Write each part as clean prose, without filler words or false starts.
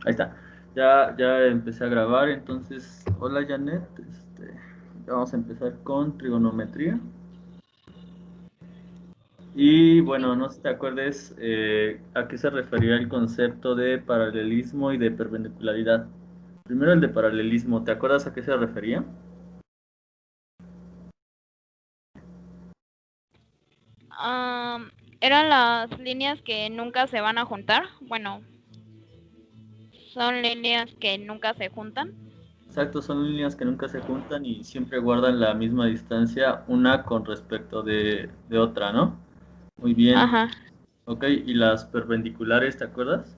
Ahí está. Ya empecé a grabar, entonces, hola Janet, ya vamos a empezar con trigonometría. Y bueno, no sé si te acuerdes a qué se refería el concepto de paralelismo y de perpendicularidad. Primero el de paralelismo, ¿te acuerdas a qué se refería? Am, Eran las líneas que nunca se van a juntar. Bueno, son líneas que nunca se juntan. Exacto, son líneas que nunca se juntan y siempre guardan la misma distancia una con respecto de otra, ¿no? Muy bien. Ajá. Ok, ¿y las perpendiculares, te acuerdas?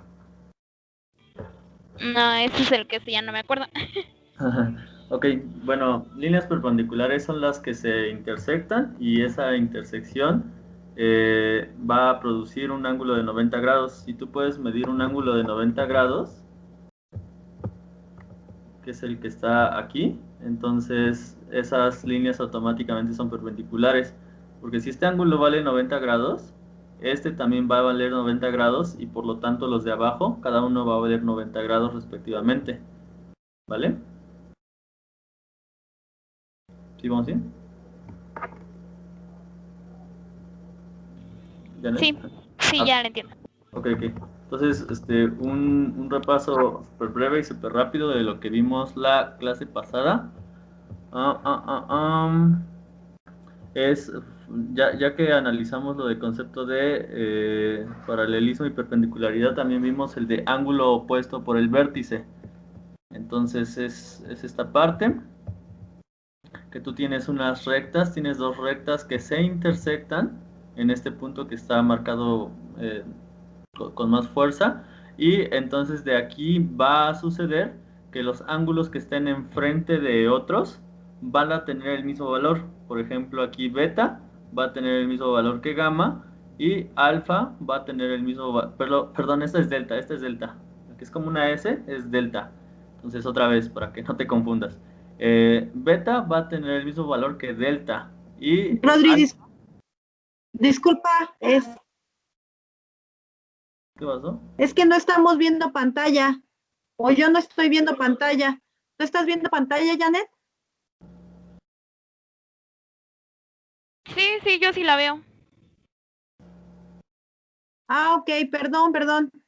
No, ese es el que sí ya no me acuerdo. Ok, bueno, líneas perpendiculares son las que se intersectan y esa intersección va a producir un ángulo de 90 grados. Si tú puedes medir un ángulo de 90 grados, que es el que está aquí, entonces esas líneas automáticamente son perpendiculares. Porque si este ángulo vale 90 grados, este también va a valer 90 grados y por lo tanto los de abajo, cada uno va a valer 90 grados respectivamente. ¿Vale? ¿Sí vamos bien? ¿Janet? Sí, sí, Ah, ya lo entiendo. ok, ok. Entonces, un repaso súper breve y súper rápido de lo que vimos la clase pasada. Ah, ah, ah, es, ya que analizamos lo del concepto de paralelismo y perpendicularidad, también vimos el de ángulo opuesto por el vértice. Entonces, es esta parte, que tú tienes unas rectas, tienes dos rectas que se intersectan en este punto que está marcado con más fuerza, y entonces de aquí va a suceder que los ángulos que estén enfrente de otros van a tener el mismo valor. Por ejemplo, aquí beta va a tener el mismo valor que gamma y alfa va a tener el mismo valor. Perdón, esta es delta. Que es como una S, es delta. Entonces, otra vez, para que no te confundas. Beta va a tener el mismo valor que delta. Y Rodri, alfa, disculpa, ¿qué pasó? es que no estamos viendo pantalla, o yo no estoy viendo pantalla. ¿Tú estás viendo pantalla, Janet? Sí, sí, yo sí la veo. Ah, ok, perdón.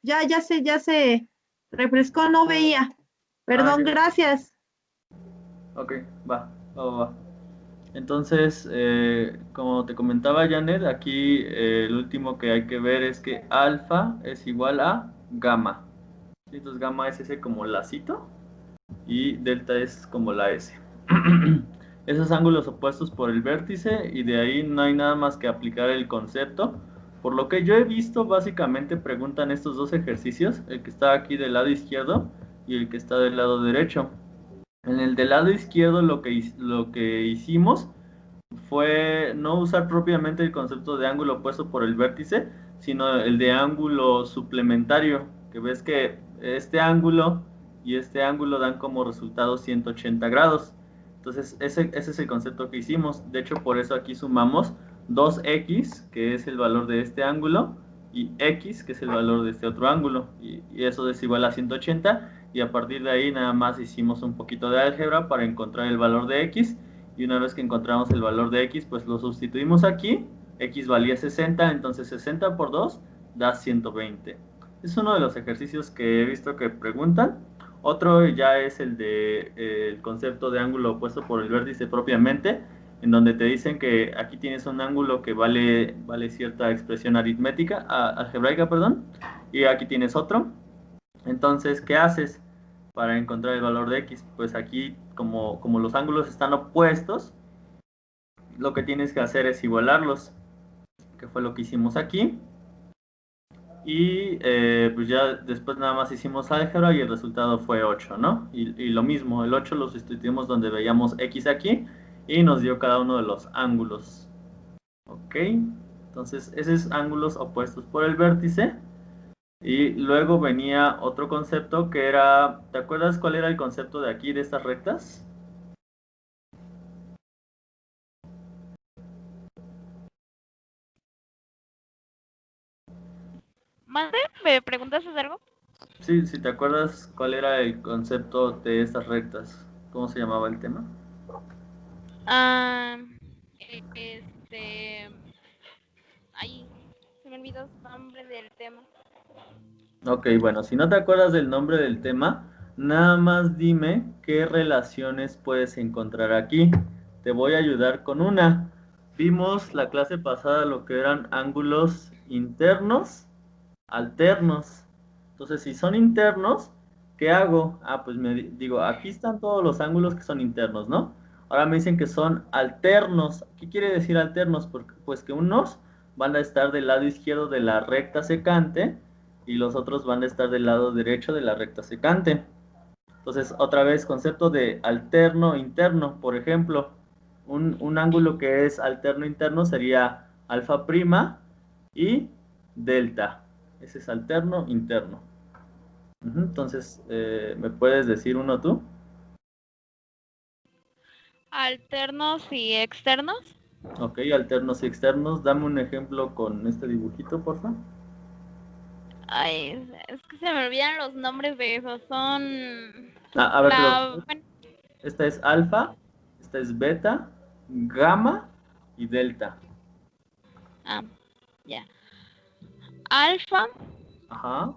Ya se refrescó, no veía. Ah, Perdón, ya. gracias. Ok, va. Entonces, como te comentaba Janet, aquí el último que hay que ver es que alfa es igual a gamma. ¿Sí? Entonces gamma es ese como lacito y delta es como la S. Esos ángulos opuestos por el vértice y de ahí no hay nada más que aplicar el concepto. Por lo que yo he visto, básicamente preguntan estos dos ejercicios, el que está aquí del lado izquierdo y el que está del lado derecho. En el del lado izquierdo lo que hicimos fue no usar propiamente el concepto de ángulo opuesto por el vértice, sino el de ángulo suplementario, que ves que este ángulo y este ángulo dan como resultado 180 grados. Entonces, ese es el concepto que hicimos. De hecho, por eso aquí sumamos 2x, que es el valor de este ángulo, y x, que es el valor de este otro ángulo. Y eso es igual a 180. Y a partir de ahí nada más hicimos un poquito de álgebra para encontrar el valor de x, y una vez que encontramos el valor de x, pues lo sustituimos aquí. X valía 60, entonces 60 por 2 da 120. Es uno de los ejercicios que he visto que preguntan. Otro ya es el de el concepto de ángulo opuesto por el vértice propiamente, en donde te dicen que aquí tienes un ángulo que vale cierta expresión aritmética, algebraica, perdón, y aquí tienes otro. Entonces, ¿qué haces para encontrar el valor de x? Pues aquí, como los ángulos están opuestos, lo que tienes que hacer es igualarlos, que fue lo que hicimos aquí. Y pues ya después nada más hicimos álgebra y el resultado fue 8, ¿no? Y lo mismo, el 8 lo sustituimos donde veíamos x aquí y nos dio cada uno de los ángulos. ¿Ok? Entonces, esos es ángulos opuestos por el vértice. Y luego venía otro concepto que era, ¿te acuerdas cuál era el concepto de aquí, de estas rectas? ¿Mande? ¿Me preguntas algo? Sí, si te acuerdas cuál era el concepto de estas rectas, ¿cómo se llamaba el tema? Ah, este, ay, se me olvidó el nombre del tema. Ok, bueno, si no te acuerdas del nombre del tema, nada más dime qué relaciones puedes encontrar aquí. Te voy a ayudar con una. Vimos la clase pasada lo que eran ángulos internos, alternos. Entonces, si son internos, ¿qué hago? Ah, pues digo, aquí están todos los ángulos que son internos, ¿no? Ahora me dicen que son alternos. ¿Qué quiere decir alternos? Porque, pues que unos van a estar del lado izquierdo de la recta secante y los otros van a estar del lado derecho de la recta secante. Entonces, otra vez, concepto de alterno interno. Por ejemplo, un ángulo que es alterno interno sería alfa prima y delta. Ese es alterno interno. Entonces, ¿me puedes decir uno tú? Alternos y externos. Ok, alternos y externos. Dame un ejemplo con este dibujito, por favor. Ay, es que se me olvidan los nombres de esos. Son A ver, pero bueno, esta es alfa, esta es beta, gamma y delta. ya. Alfa Ajá.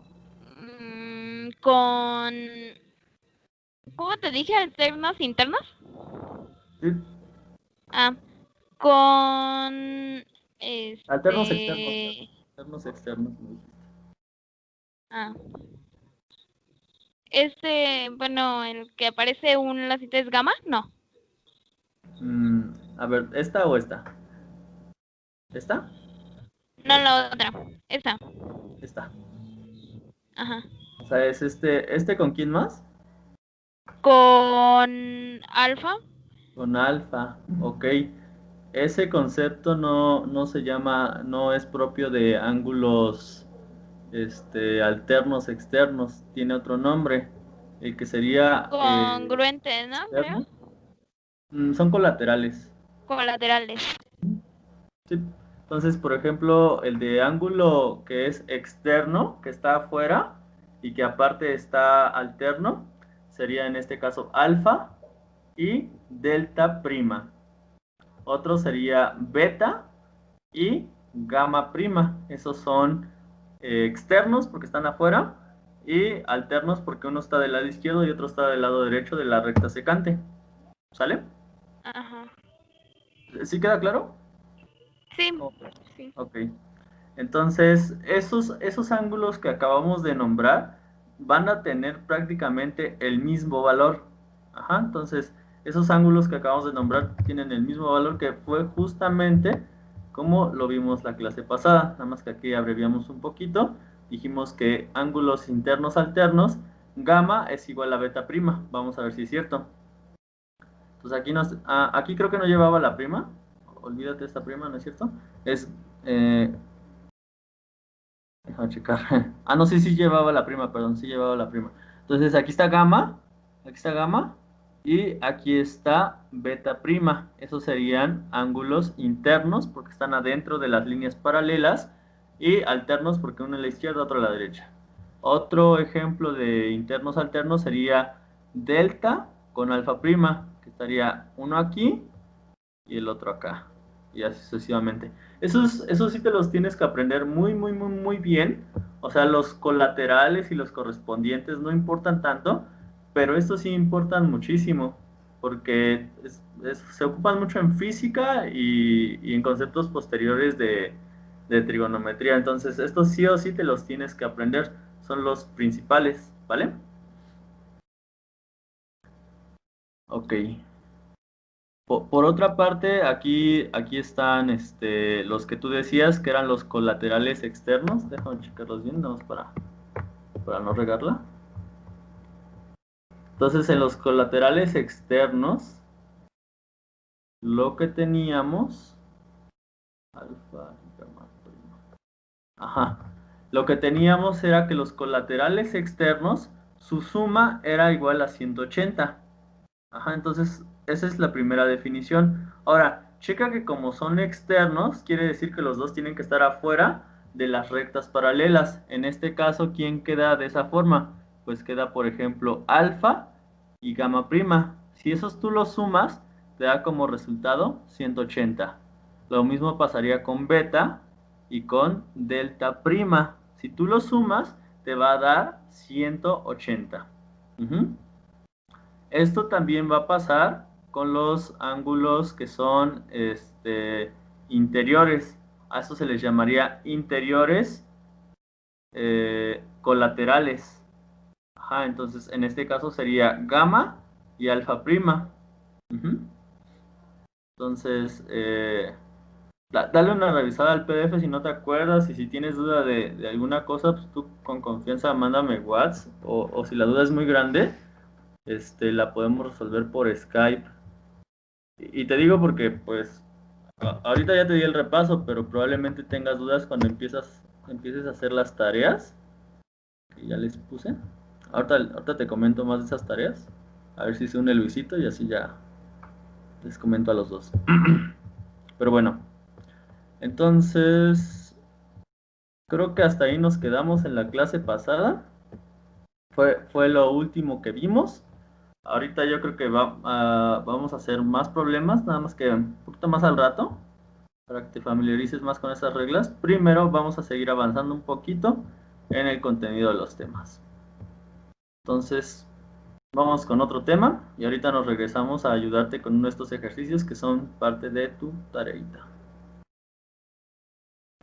con, ¿cómo te dije? Alternos internos. Sí. Ah, con Alternos externos, perdón. este, Alternos externos. ah, bueno, el que aparece un lacito es gamma, no. A ver, ¿esta o esta? ¿Esta? No, la otra, esa. Esta. Ajá. O sea, es ¿este con quién más? Con alfa. Con alfa. Ok. Ese concepto no se llama, no es propio de ángulos alternos externos. Tiene otro nombre. El que sería Congruente, ¿no? Creo. externo. Son colaterales. Colaterales. Sí. Entonces, por ejemplo, el de ángulo que es externo, que está afuera y que aparte está alterno, sería en este caso alfa y delta prima. Otro sería beta y gamma prima. Esos son externos porque están afuera y alternos porque uno está del lado izquierdo y otro está del lado derecho de la recta secante. ¿Sale? Ajá. ¿Sí queda claro? Sí, Ok. sí. Ok. Entonces, esos ángulos que acabamos de nombrar van a tener prácticamente el mismo valor. Ajá, entonces, esos ángulos que acabamos de nombrar tienen el mismo valor que fue justamente como lo vimos la clase pasada. Nada más que aquí abreviamos un poquito. Dijimos que ángulos internos alternos, gamma es igual a beta prima. Vamos a ver si es cierto. Entonces aquí creo que no llevaba la prima. Olvídate esta prima, ¿no es cierto? Es Déjame checar. Ah, no, sí llevaba la prima, perdón, sí llevaba la prima. Entonces aquí está gamma y aquí está beta prima. Esos serían ángulos internos porque están adentro de las líneas paralelas y alternos porque uno a la izquierda, otro a la derecha. Otro ejemplo de internos alternos sería delta con alfa prima, que estaría uno aquí y el otro acá, y así sucesivamente. Esos sí te los tienes que aprender muy, muy, muy, muy bien. O sea, los colaterales y los correspondientes no importan tanto, pero estos sí importan muchísimo, porque se ocupan mucho en física y en conceptos posteriores de trigonometría. Entonces, estos sí o sí te los tienes que aprender, son los principales, ¿vale? Ok. Por otra parte, aquí están los que tú decías que eran los colaterales externos. Déjame checarlos bien, nada más para no regarla. Entonces, en los colaterales externos, lo que teníamos. Alfa, gamma, prima. Ajá. Lo que teníamos era que los colaterales externos, su suma era igual a 180. Ajá, entonces esa es la primera definición. Ahora, checa que como son externos, quiere decir que los dos tienen que estar afuera de las rectas paralelas. En este caso, ¿quién queda de esa forma? Pues queda, por ejemplo, alfa y gamma prima. Si esos tú los sumas, te da como resultado 180. Lo mismo pasaría con beta y con delta prima. Si tú los sumas, te va a dar 180. Esto también va a pasar con los ángulos que son interiores. A eso se les llamaría interiores colaterales. Ajá, entonces en este caso sería gamma y alfa prima. Entonces, dale una revisada al PDF si no te acuerdas, y si tienes duda de alguna cosa, pues tú con confianza mándame WhatsApp, o si la duda es muy grande, la podemos resolver por Skype. Y te digo porque, pues, ahorita ya te di el repaso, pero probablemente tengas dudas cuando empieces a hacer las tareas que ya les puse. Ahorita te comento más de esas tareas. A ver si se une Luisito y así ya les comento a los dos. Pero bueno, entonces creo que hasta ahí nos quedamos en la clase pasada. Fue lo último que vimos. Ahorita yo creo que vamos a hacer más problemas, nada más que un poquito más al rato, para que te familiarices más con esas reglas. Primero vamos a seguir avanzando un poquito en el contenido de los temas. Entonces, vamos con otro tema y ahorita nos regresamos a ayudarte con uno de estos ejercicios que son parte de tu tareita.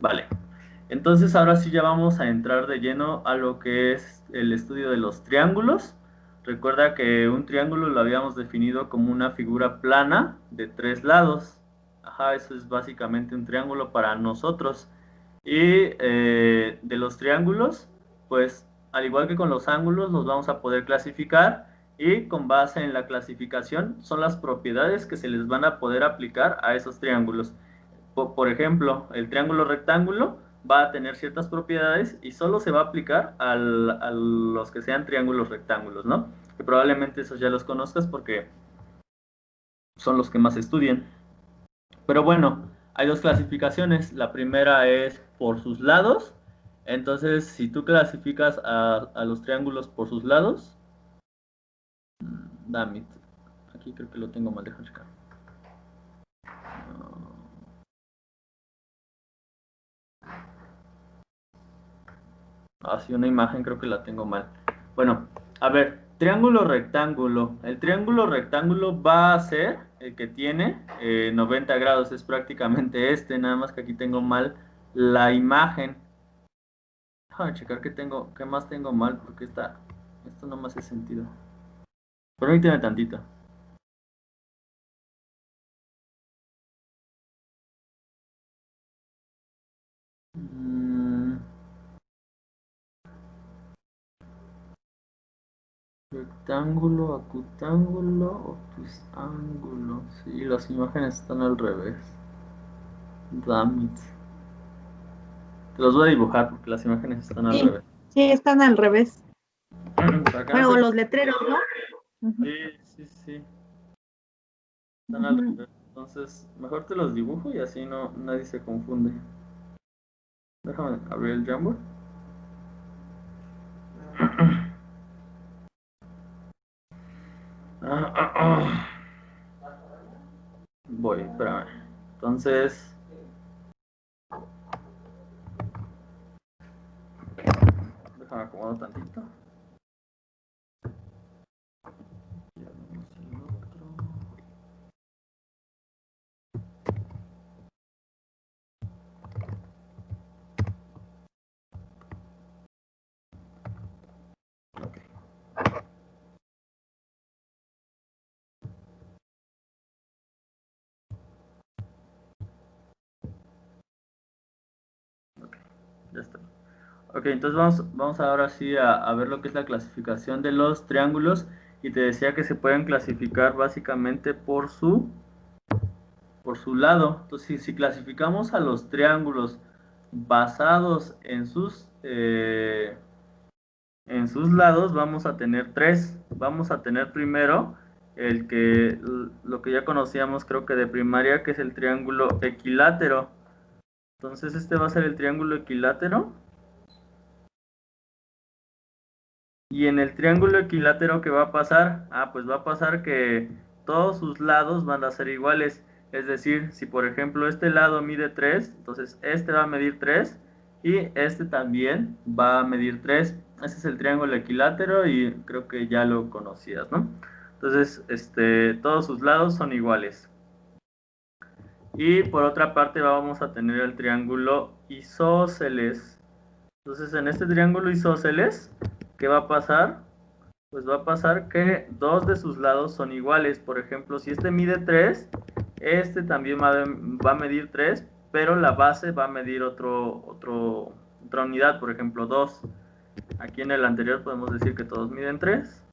Vale, entonces ahora sí ya vamos a entrar de lleno a lo que es el estudio de los triángulos. Recuerda que un triángulo lo habíamos definido como una figura plana de 3 lados. Ajá, eso es básicamente un triángulo para nosotros. Y de los triángulos, pues al igual que con los ángulos, los vamos a poder clasificar, y con base en la clasificación son las propiedades que se les van a poder aplicar a esos triángulos. Por ejemplo, el triángulo rectángulo va a tener ciertas propiedades y solo se va a aplicar a los que sean triángulos rectángulos, ¿no? Que probablemente esos ya los conozcas porque son los que más estudian. Pero bueno, hay dos clasificaciones. La primera es por sus lados. Entonces, si tú clasificas a los triángulos por sus lados, damn, aquí creo que lo tengo mal, déjame checar. Así una imagen creo que la tengo mal. Bueno, a ver, triángulo rectángulo. El triángulo rectángulo va a ser el que tiene 90 grados. Es prácticamente nada más que aquí tengo mal la imagen. Déjame checar qué más tengo mal, porque esto no me hace sentido. Permíteme tantito. Rectángulo, acutángulo, obtus ángulo. Sí, las imágenes están al revés. Damn it. Te los voy a dibujar porque las imágenes están al revés. Sí, están al revés. Acá Bueno, los letreros, ¿no? Sí. Están al revés. Entonces, mejor te los dibujo y así nadie se confunde. Déjame abrir el Jamboard. Voy, espérame. Entonces, déjame acomodar tantito. Ya está. Ok, entonces vamos ahora sí a ver lo que es la clasificación de los triángulos. Y te decía que se pueden clasificar básicamente por su lado. Entonces, si clasificamos a los triángulos basados en sus lados, vamos a tener 3. Vamos a tener primero lo que ya conocíamos, creo que de primaria, que es el triángulo equilátero, Entonces este va a ser el triángulo equilátero. Y en el triángulo equilátero, ¿qué va a pasar? Pues va a pasar que todos sus lados van a ser iguales. Es decir, si por ejemplo este lado mide 3, entonces este va a medir 3 y este también va a medir 3. Ese es el triángulo equilátero y creo que ya lo conocías, ¿no? Entonces, todos sus lados son iguales. Y por otra parte vamos a tener el triángulo isósceles. Entonces, en este triángulo isósceles, ¿qué va a pasar? Pues va a pasar que dos de sus lados son iguales. Por ejemplo, si este mide 3, este también va a medir 3, pero la base va a medir otra unidad, por ejemplo 2. Aquí en el anterior podemos decir que todos miden 3.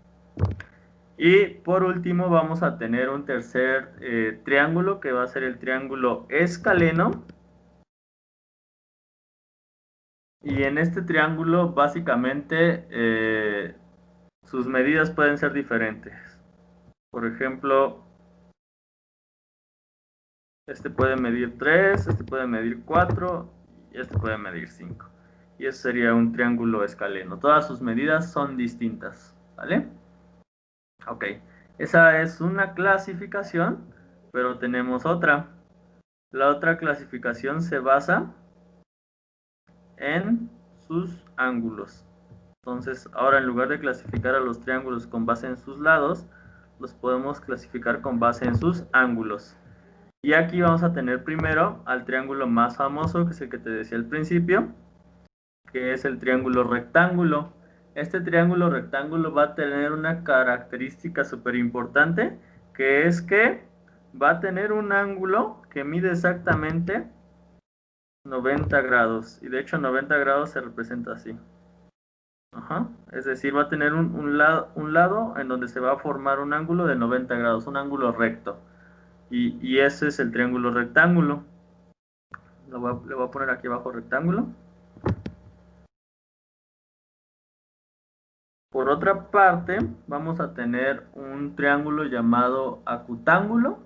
Y por último vamos a tener un tercer triángulo, que va a ser el triángulo escaleno. Y en este triángulo básicamente sus medidas pueden ser diferentes. Por ejemplo, este puede medir 3, este puede medir 4 y este puede medir 5. Y eso sería un triángulo escaleno. Todas sus medidas son distintas, ¿vale? Ok, esa es una clasificación, pero tenemos otra. La otra clasificación se basa en sus ángulos. Entonces, ahora en lugar de clasificar a los triángulos con base en sus lados, los podemos clasificar con base en sus ángulos. Y aquí vamos a tener primero al triángulo más famoso, que es el que te decía al principio, que es el triángulo rectángulo. Este triángulo rectángulo va a tener una característica súper importante, que es que va a tener un ángulo que mide exactamente 90 grados. Y de hecho 90 grados se representa así. Ajá. Es decir, va a tener un lado en donde se va a formar un ángulo de 90 grados, un ángulo recto. Y ese es el triángulo rectángulo. Le voy a poner aquí abajo rectángulo. Por otra parte, vamos a tener un triángulo llamado acutángulo.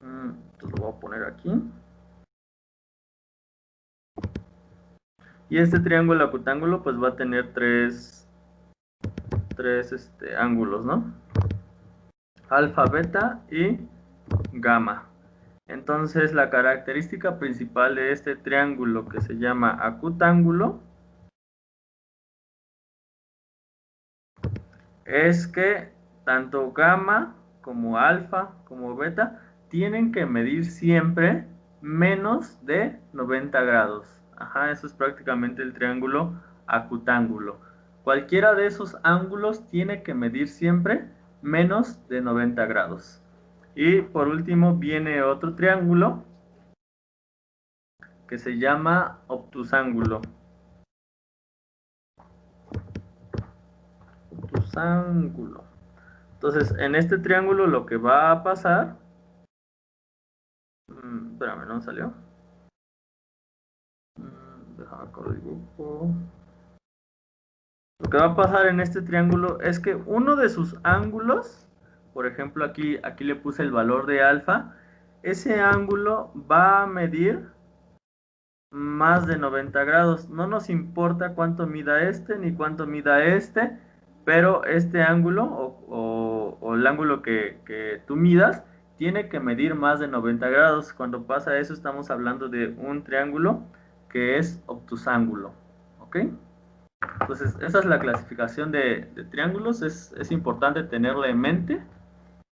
Entonces lo voy a poner aquí. Y este triángulo acutángulo pues va a tener tres ángulos, ¿no? Alfa, beta y gamma. Entonces la característica principal de este triángulo que se llama acutángulo es que tanto gamma como alfa como beta tienen que medir siempre menos de 90 grados. Ajá, eso es prácticamente el triángulo acutángulo. Cualquiera de esos ángulos tiene que medir siempre menos de 90 grados. Y por último viene otro triángulo que se llama obtusángulo. Obtusángulo. Entonces, en este triángulo lo que va a pasar... espérame, no salió. Déjame correr el dibujo. Lo que va a pasar en este triángulo es que uno de sus ángulos, por ejemplo aquí le puse el valor de alfa, ese ángulo va a medir más de 90 grados. No nos importa cuánto mida este ni cuánto mida este, pero este ángulo o el ángulo que tú midas tiene que medir más de 90 grados. Cuando pasa eso estamos hablando de un triángulo que es obtusángulo. ¿Ok? Entonces esa es la clasificación de triángulos. Es importante tenerla en mente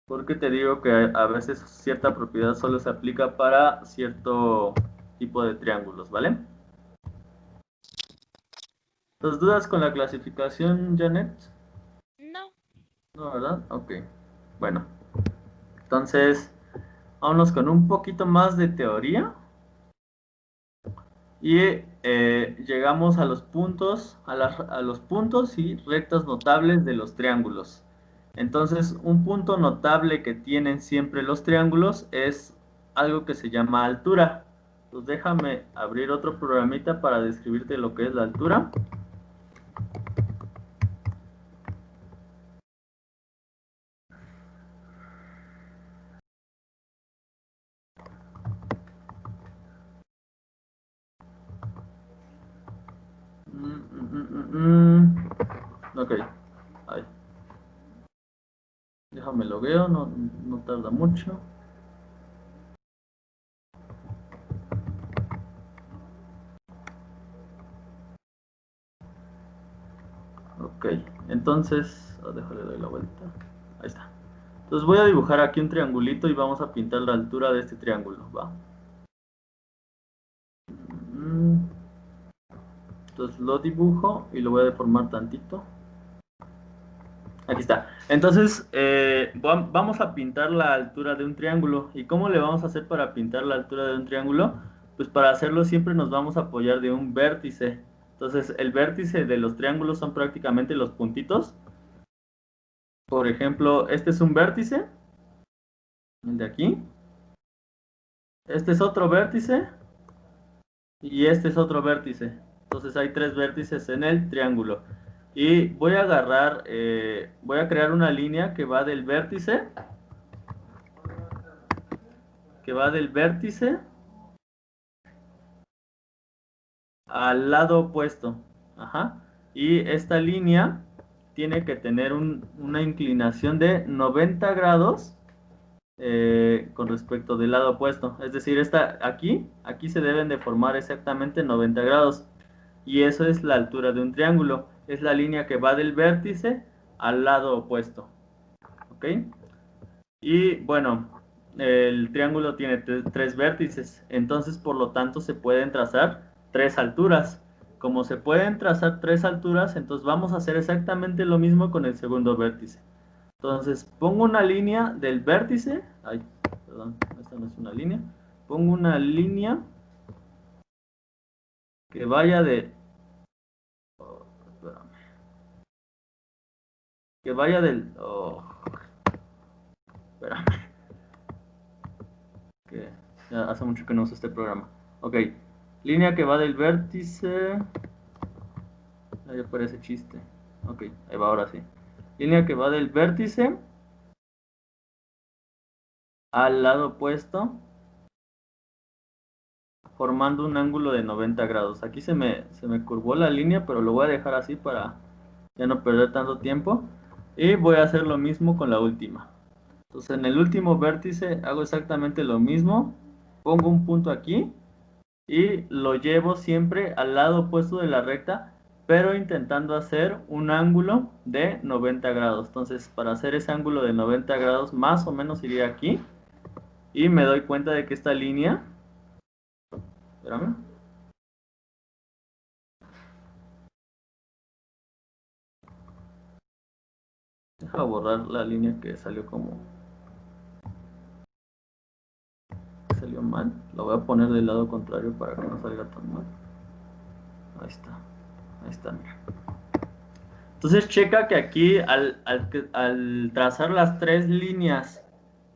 porque te digo que a veces cierta propiedad solo se aplica para cierto tipo de triángulos, ¿vale? ¿Tus dudas con la clasificación, Janet? No. No, ¿verdad? Ok. Bueno, entonces vámonos con un poquito más de teoría y llegamos a los puntos, a los puntos y rectas notables de los triángulos. Entonces, un punto notable que tienen siempre los triángulos es algo que se llama altura. Pues déjame abrir otro programita para describirte lo que es la altura. Ok. Ahí. Déjame logueo, no tarda mucho. Ok, entonces, déjale doy la vuelta. Ahí está. Entonces voy a dibujar aquí un triangulito y vamos a pintar la altura de este triángulo, ¿va? Entonces lo dibujo y lo voy a deformar tantito. Aquí está. Entonces, vamos a pintar la altura de un triángulo. ¿Y cómo le vamos a hacer para pintar la altura de un triángulo? Pues para hacerlo siempre nos vamos a apoyar de un vértice. Entonces, el vértice de los triángulos son prácticamente los puntitos. Por ejemplo, este es un vértice, el de aquí. Este es otro vértice y este es otro vértice. Entonces hay tres vértices en el triángulo. Y voy a agarrar, voy a crear una línea que va del vértice, al lado opuesto. Ajá. Y esta línea tiene que tener una inclinación de 90 grados con respecto del lado opuesto. Es decir, aquí se deben de formar exactamente 90 grados. Y eso es la altura de un triángulo. Es la línea que va del vértice al lado opuesto. ¿Ok? Y bueno, el triángulo tiene tres vértices. Entonces, por lo tanto, se pueden trazar tres alturas. Como se pueden trazar tres alturas, entonces vamos a hacer exactamente lo mismo con el segundo vértice. Entonces, pongo una línea del vértice. Ay, perdón, esta no es una línea. Pongo una línea que vaya de... oh, espérame. Que vaya del... oh, espérame. Que ya hace mucho que no uso este programa. Ok. Línea que va del vértice... ahí aparece chiste. Ok, ahí va, ahora sí. Línea que va del vértice al lado opuesto, formando un ángulo de 90 grados. Aquí se me curvó la línea, pero lo voy a dejar así para ya no perder tanto tiempo. Y voy a hacer lo mismo con la última. Entonces en el último vértice hago exactamente lo mismo. Pongo un punto aquí y lo llevo siempre al lado opuesto de la recta, pero intentando hacer un ángulo de 90 grados. Entonces, para hacer ese ángulo de 90 grados, más o menos iría aquí. Y me doy cuenta de que esta línea... espérame. Deja borrar la línea que salió salió mal. La voy a poner del lado contrario para que no salga tan mal. Ahí está, mira. Entonces checa que aquí al trazar las tres líneas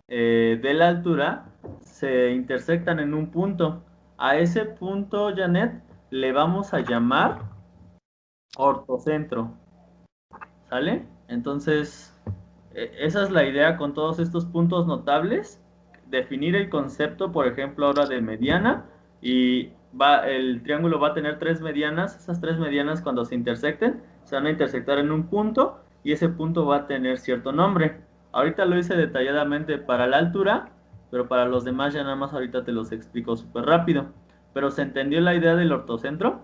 de la altura se intersectan en un punto. A ese punto, Janet, le vamos a llamar ortocentro. ¿Sale? Entonces, esa es la idea con todos estos puntos notables. Definir el concepto, por ejemplo, ahora de mediana. Y el triángulo va a tener tres medianas. Esas tres medianas, cuando se intersecten, se van a intersectar en un punto. Y ese punto va a tener cierto nombre. Ahorita lo hice detalladamente para la altura, pero para los demás ya nada más ahorita te los explico súper rápido. ¿Pero se entendió la idea del ortocentro?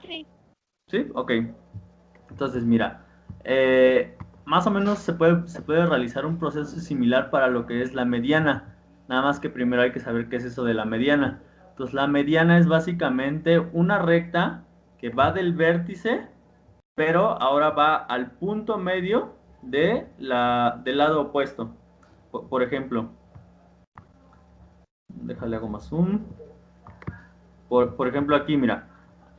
Sí. ¿Sí? Ok. Entonces, mira, más o menos se puede realizar un proceso similar para lo que es la mediana. Nada más que primero hay que saber qué es eso de la mediana. Entonces, la mediana es básicamente una recta que va del vértice, pero ahora va al punto medio del lado opuesto. Por ejemplo, déjale hago más zoom. Por ejemplo, aquí, mira,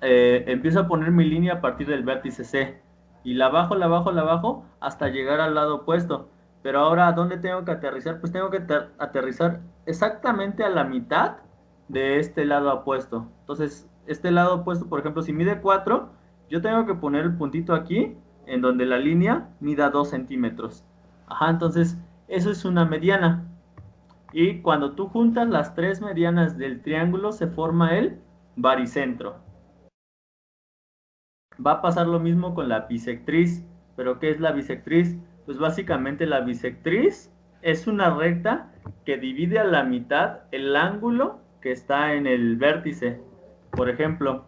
empiezo a poner mi línea a partir del vértice C y la bajo hasta llegar al lado opuesto. Pero ahora, ¿dónde tengo que aterrizar? Pues tengo que aterrizar exactamente a la mitad de este lado opuesto. Entonces, este lado opuesto, por ejemplo, si mide 4, yo tengo que poner el puntito aquí, en donde la línea mida 2 centímetros. Ajá, entonces, eso es una mediana. Y cuando tú juntas las tres medianas del triángulo se forma el baricentro. Va a pasar lo mismo con la bisectriz. ¿Pero qué es la bisectriz? Pues básicamente la bisectriz es una recta que divide a la mitad el ángulo que está en el vértice. Por ejemplo,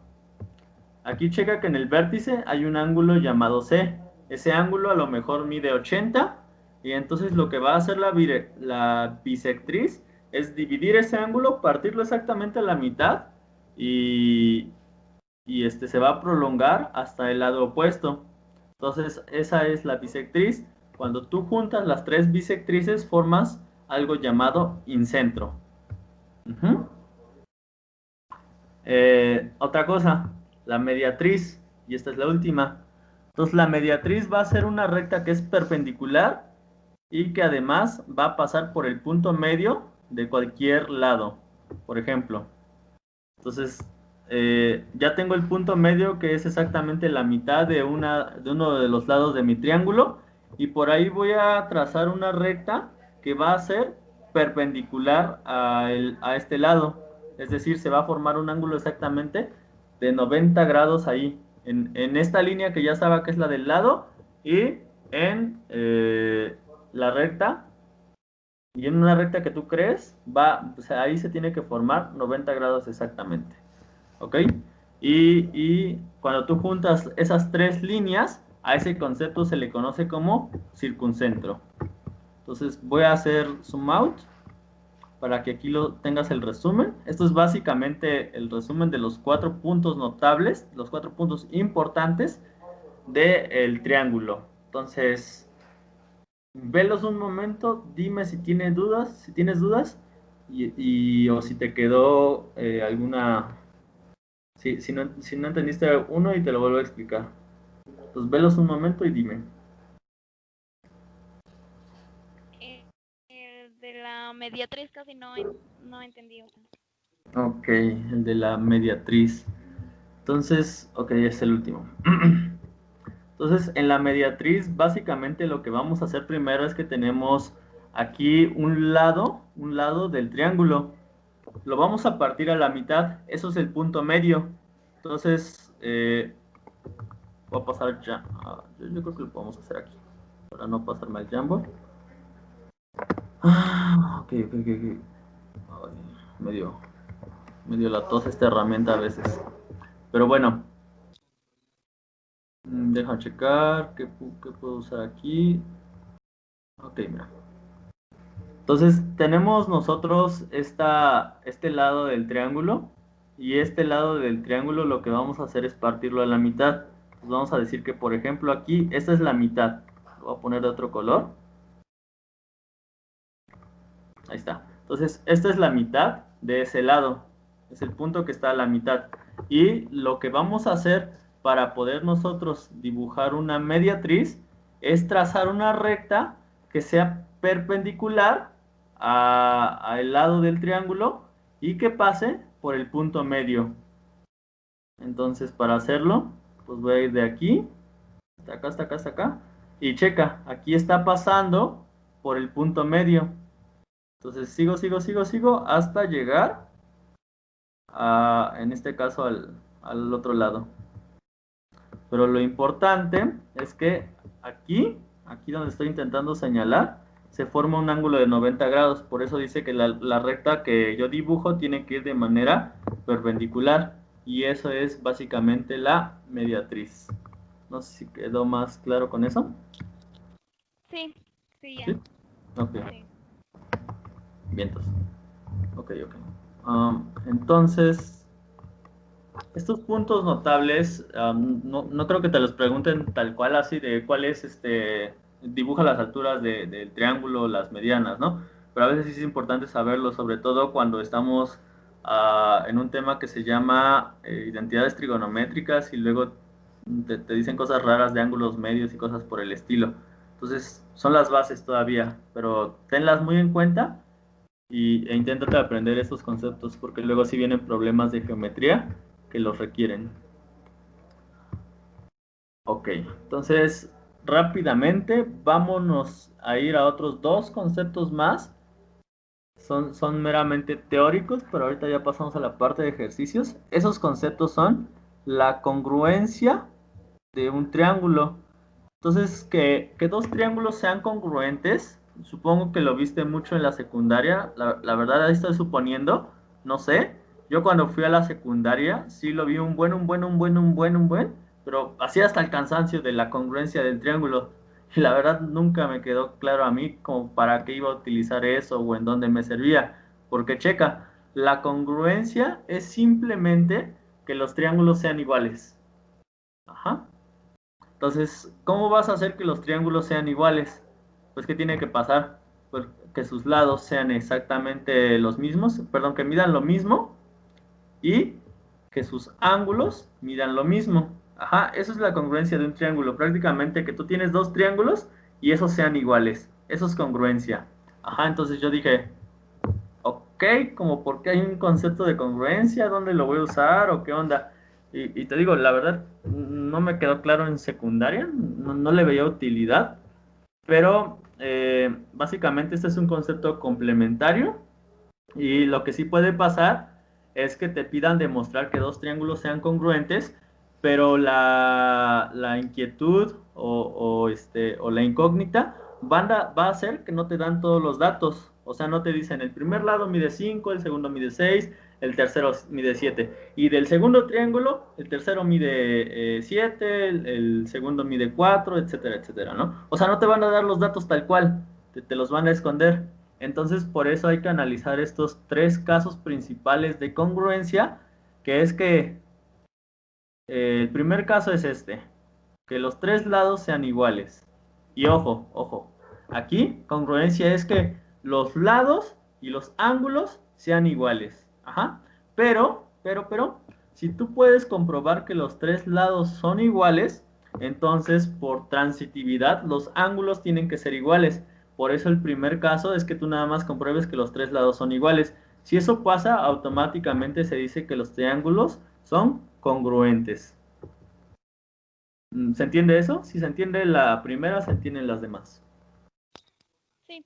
aquí checa que en el vértice hay un ángulo llamado C. Ese ángulo a lo mejor mide 80 y entonces lo que va a hacer la bisectriz es dividir ese ángulo, partirlo exactamente a la mitad y, se va a prolongar hasta el lado opuesto. Entonces esa es la bisectriz. Cuando tú juntas las tres bisectrices formas algo llamado incentro. Otra cosa, la mediatriz, y esta es la última. Entonces la mediatriz va a ser una recta que es perpendicular y que además va a pasar por el punto medio de cualquier lado. Por ejemplo, entonces ya tengo el punto medio que es exactamente la mitad de uno de los lados de mi triángulo y por ahí voy a trazar una recta que va a ser perpendicular a este lado. Es decir, se va a formar un ángulo exactamente de 90 grados ahí, en esta línea que ya estaba que es la del lado y en la recta y en una recta que tú crees, o sea, ahí se tiene que formar 90 grados exactamente. ¿Ok? Y cuando tú juntas esas tres líneas, a ese concepto se le conoce como circuncentro. Entonces voy a hacer zoom out para que aquí lo tengas el resumen. Esto es básicamente el resumen de los 4 puntos notables, los 4 puntos importantes del triángulo. Entonces, velos un momento, dime si tienes dudas, o si te quedó alguna. Si no entendiste uno y te lo vuelvo a explicar. Entonces, velos un momento y dime. El de la mediatriz casi no entendí. Ok, el de la mediatriz. Entonces, ok, es el último. Entonces, en la mediatriz, básicamente lo que vamos a hacer primero es que tenemos aquí un lado del triángulo. Lo vamos a partir a la mitad. Eso es el punto medio. Entonces, voy a pasar ya. Yo creo que lo podemos hacer aquí. Para no pasarme al Jamboard. Ok. Ay, medio la tos esta herramienta a veces. Pero bueno. Deja checar. ¿Qué puedo usar aquí? Ok, mira. Entonces tenemos nosotros este lado del triángulo y este lado del triángulo lo que vamos a hacer es partirlo a la mitad. Entonces vamos a decir que por ejemplo aquí esta es la mitad. Lo voy a poner de otro color. Ahí está. Entonces esta es la mitad de ese lado. Es el punto que está a la mitad. Y lo que vamos a hacer para poder nosotros dibujar una mediatriz es trazar una recta que sea perpendicular al lado del triángulo y que pase por el punto medio. Entonces, para hacerlo, pues voy a ir de aquí, hasta acá, hasta acá, hasta acá. Y checa, aquí está pasando por el punto medio. Entonces, sigo hasta llegar en este caso, al otro lado. Pero lo importante es que aquí donde estoy intentando señalar, se forma un ángulo de 90 grados. Por eso dice que la recta que yo dibujo tiene que ir de manera perpendicular. Y eso es básicamente la mediatriz. No sé si quedó más claro con eso. Sí, ya. ¿Sí? Ok. Sí. Vientos. Ok. Entonces, estos puntos notables, no creo que te los pregunten tal cual así de cuál es dibuja las alturas del triángulo, las medianas, ¿no? Pero a veces sí es importante saberlo, sobre todo cuando estamos en un tema que se llama identidades trigonométricas y luego te dicen cosas raras de ángulos medios y cosas por el estilo. Entonces, son las bases todavía, pero tenlas muy en cuenta e inténtate aprender estos conceptos porque luego sí vienen problemas de geometría que los requieren. Ok, entonces rápidamente vámonos a ir a otros dos conceptos más. Son meramente teóricos, pero ahorita ya pasamos a la parte de ejercicios. Esos conceptos son la congruencia de un triángulo. Entonces, que dos triángulos sean congruentes, supongo que lo viste mucho en la secundaria, la verdad ahí estoy suponiendo, no sé. Yo cuando fui a la secundaria sí lo vi un buen, pero así hasta el cansancio de la congruencia del triángulo. Y la verdad nunca me quedó claro a mí como para qué iba a utilizar eso o en dónde me servía. Porque checa, la congruencia es simplemente que los triángulos sean iguales. Ajá. Entonces, ¿cómo vas a hacer que los triángulos sean iguales? Pues, ¿qué tiene que pasar? Pues que sus lados sean exactamente los mismos, perdón, que midan lo mismo y que sus ángulos midan lo mismo. Ajá, eso es la congruencia de un triángulo. Prácticamente que tú tienes dos triángulos y esos sean iguales. Eso es congruencia. Ajá, entonces yo dije, ok, como por qué hay un concepto de congruencia, ¿dónde lo voy a usar o qué onda? Y te digo, la verdad, no me quedó claro en secundaria, no le veía utilidad, pero básicamente este es un concepto complementario y lo que sí puede pasar es que te pidan demostrar que dos triángulos sean congruentes, pero la inquietud o la incógnita va a ser que no te dan todos los datos. O sea, no te dicen el primer lado mide 5, el segundo mide 6, el tercero mide 7. Y del segundo triángulo, el tercero mide 7, el segundo mide 4, etcétera, etcétera, ¿no? O sea, no te van a dar los datos tal cual, te los van a esconder. Entonces, por eso hay que analizar estos tres casos principales de congruencia, que es que el primer caso es este, que los tres lados sean iguales. Y ojo, ojo, aquí congruencia es que los lados y los ángulos sean iguales. Ajá. Pero, si tú puedes comprobar que los tres lados son iguales, entonces por transitividad los ángulos tienen que ser iguales. Por eso el primer caso es que tú nada más compruebes que los tres lados son iguales. Si eso pasa, automáticamente se dice que los triángulos son congruentes. ¿Se entiende eso? Si se entiende la primera, se entienden las demás. Sí.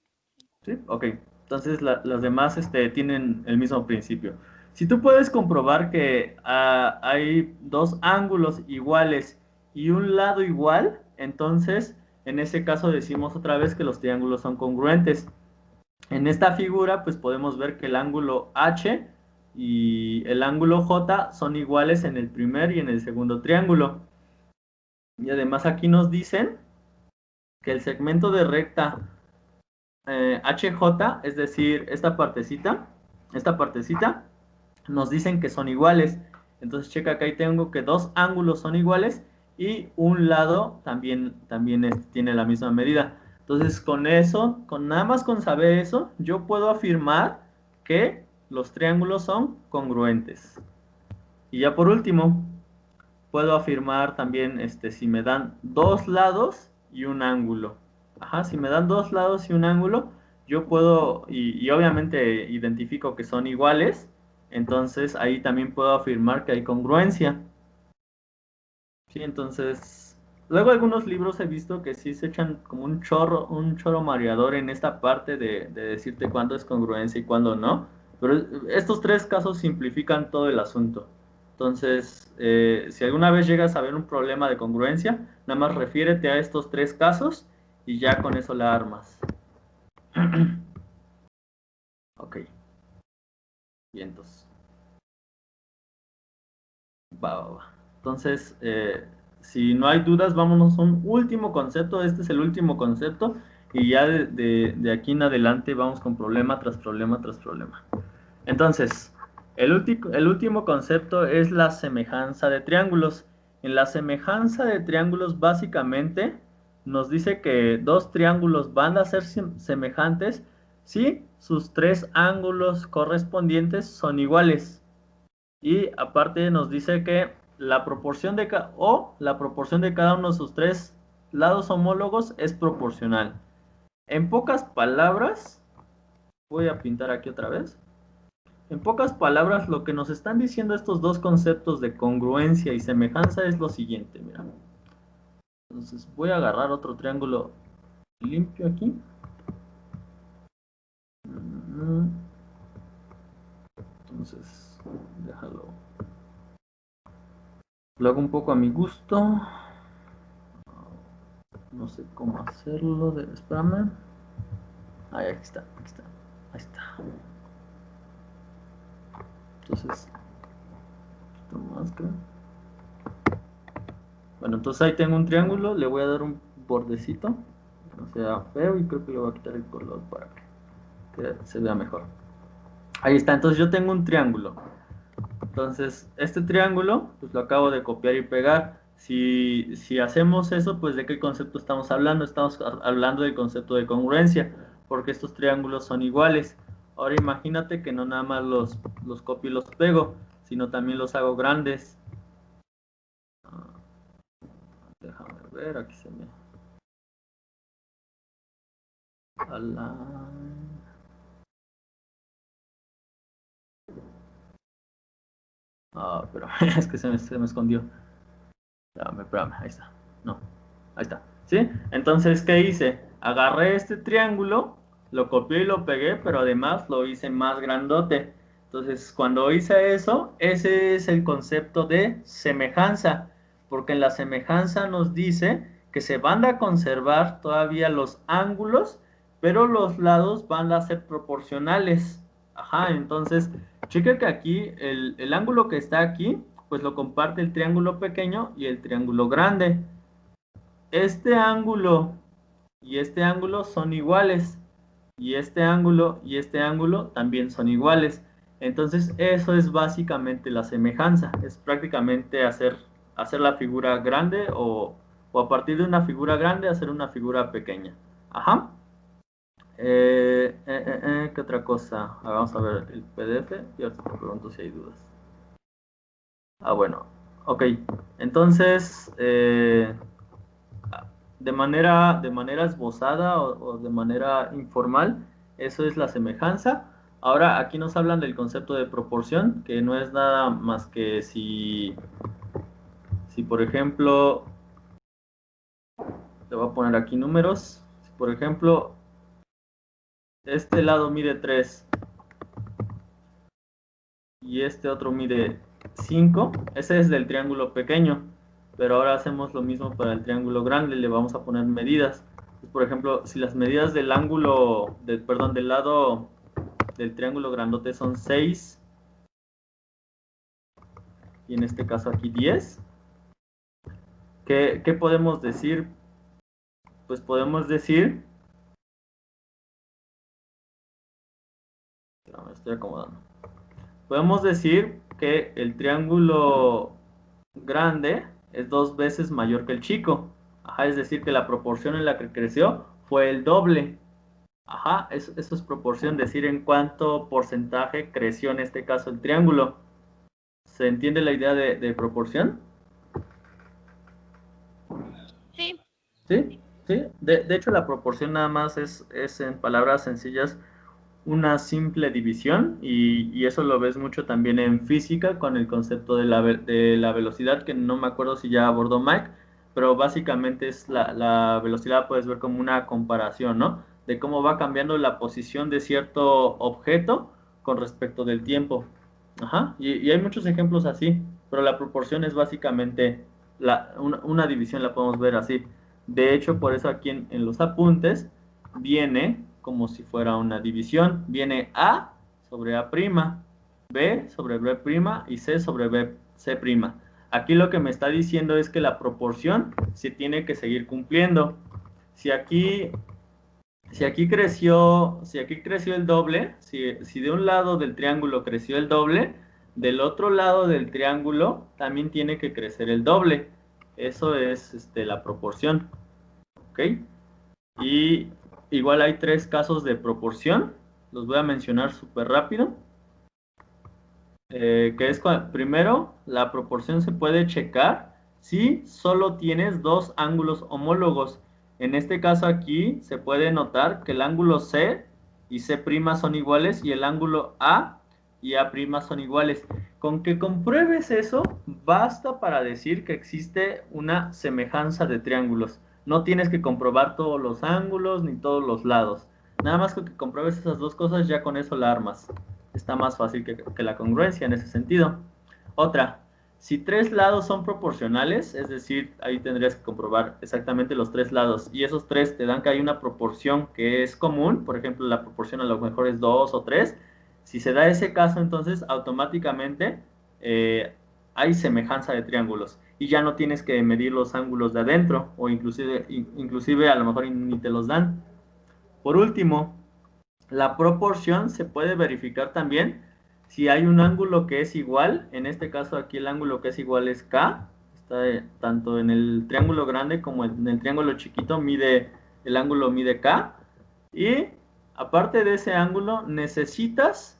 ¿Sí? Ok. Entonces las demás tienen el mismo principio. Si tú puedes comprobar que hay dos ángulos iguales y un lado igual, entonces en ese caso decimos otra vez que los triángulos son congruentes. En esta figura pues podemos ver que el ángulo H y el ángulo J son iguales en el primer y en el segundo triángulo. Y además aquí nos dicen que el segmento de recta HJ, es decir, esta partecita, nos dicen que son iguales. Entonces checa que ahí tengo que dos ángulos son iguales y un lado también tiene la misma medida. Entonces con eso, nada más con saber eso, yo puedo afirmar que los triángulos son congruentes. Y ya por último, puedo afirmar también si me dan dos lados y un ángulo. Ajá, si me dan dos lados y un ángulo, yo puedo, y obviamente identifico que son iguales, entonces ahí también puedo afirmar que hay congruencia. Sí, entonces, luego algunos libros he visto que sí se echan como un chorro mareador en esta parte de decirte cuándo es congruencia y cuándo no, pero estos tres casos simplifican todo el asunto. Entonces, si alguna vez llegas a ver un problema de congruencia, nada más refiérete a estos tres casos y ya con eso la armas. Ok, bien, entonces. Va. Entonces, si no hay dudas, vámonos a un último concepto. Este es el último concepto. Y ya de aquí en adelante vamos con problema tras problema tras problema. Entonces, el último concepto es la semejanza de triángulos. En la semejanza de triángulos, básicamente, nos dice que dos triángulos van a ser semejantes si sus tres ángulos correspondientes son iguales. Y aparte nos dice que la proporción la proporción de cada uno de sus tres lados homólogos es proporcional. En pocas palabras, voy a pintar aquí otra vez. En pocas palabras, lo que nos están diciendo estos dos conceptos de congruencia y semejanza es lo siguiente, mira. Entonces voy a agarrar otro triángulo limpio aquí. Entonces, déjalo. Lo hago un poco a mi gusto. No sé cómo hacerlo. Espérame. Ahí, aquí está. Ahí está. Entonces, un poquito más, creo. Bueno, entonces ahí tengo un triángulo. Le voy a dar un bordecito. Que no sea feo. Y creo que le voy a quitar el color para que se vea mejor. Ahí está. Entonces yo tengo un triángulo. Entonces, este triángulo, pues lo acabo de copiar y pegar. Si hacemos eso, pues ¿de qué concepto estamos hablando? Estamos hablando del concepto de congruencia, porque estos triángulos son iguales. Ahora imagínate que no nada más los copio y los pego, sino también los hago grandes. Déjame ver, aquí se me... pero es que se me escondió. Espérame, ahí está. No, ahí está. ¿Sí? Entonces, ¿qué hice? Agarré este triángulo, lo copié y lo pegué, pero además lo hice más grandote. Entonces, cuando hice eso, ese es el concepto de semejanza, porque en la semejanza nos dice que se van a conservar todavía los ángulos, pero los lados van a ser proporcionales. Ajá, entonces, checa que aquí el ángulo que está aquí pues lo comparte el triángulo pequeño y el triángulo grande. Este ángulo y este ángulo son iguales. Y este ángulo y este ángulo también son iguales. Entonces eso es básicamente la semejanza. Es prácticamente hacer la figura grande o a partir de una figura grande hacer una figura pequeña. Ajá. ¿Qué otra cosa? Vamos a ver el PDF y ahora te pregunto si hay dudas. Bueno, ok. Entonces, de manera esbozada o de manera informal, eso es la semejanza. Ahora, aquí nos hablan del concepto de proporción, que no es nada más que si por ejemplo, te voy a poner aquí números. Si, por ejemplo, este lado mide 3 y este otro mide 5, ese es del triángulo pequeño, pero ahora hacemos lo mismo para el triángulo grande, le vamos a poner medidas. Pues, por ejemplo, si las medidas del ángulo, del lado del triángulo grandote son 6 y en este caso aquí 10, ¿qué podemos decir? Pues podemos decir, no, me estoy acomodando. Podemos decir que el triángulo grande es 2 veces mayor que el chico. Ajá, es decir, que la proporción en la que creció fue el doble. Ajá, eso es proporción, decir en cuánto porcentaje creció en este caso el triángulo. ¿Se entiende la idea de proporción? Sí. Sí, sí. De hecho, la proporción nada más es en palabras sencillas una simple división y eso lo ves mucho también en física con el concepto de la velocidad, que no me acuerdo si ya abordó Mike, pero básicamente es la velocidad, puedes ver como una comparación, ¿no? De cómo va cambiando la posición de cierto objeto con respecto del tiempo. Ajá, y hay muchos ejemplos así, pero la proporción es básicamente una división, la podemos ver así. De hecho, por eso aquí en los apuntes viene como si fuera una división. Viene A sobre A', B sobre B' y C sobre C'. Aquí lo que me está diciendo es que la proporción se tiene que seguir cumpliendo. Si aquí creció el doble, si de un lado del triángulo creció el doble, del otro lado del triángulo también tiene que crecer el doble. Eso es la proporción. ¿Ok? Y igual hay 3 casos de proporción. Los voy a mencionar súper rápido. Que es primero, la proporción se puede checar si solo tienes 2 ángulos homólogos. En este caso aquí se puede notar que el ángulo C y C' son iguales y el ángulo A y A' son iguales. Con que compruebes eso, basta para decir que existe una semejanza de triángulos. No tienes que comprobar todos los ángulos ni todos los lados. Nada más que compruebes esas 2 cosas, ya con eso la armas. Está más fácil que la congruencia en ese sentido. Otra, Si tres lados son proporcionales, es decir, ahí tendrías que comprobar exactamente los tres lados, y esos tres te dan que hay una proporción que es común, por ejemplo, la proporción a lo mejor es 2 o 3. Si se da ese caso, entonces automáticamente hay semejanza de triángulos, y ya no tienes que medir los ángulos de adentro, o inclusive a lo mejor ni te los dan. Por último, la proporción se puede verificar también si hay un ángulo que es igual. En este caso aquí el ángulo que es igual es K. Está tanto en el triángulo grande como en el triángulo chiquito, el ángulo mide K. Y aparte de ese ángulo, necesitas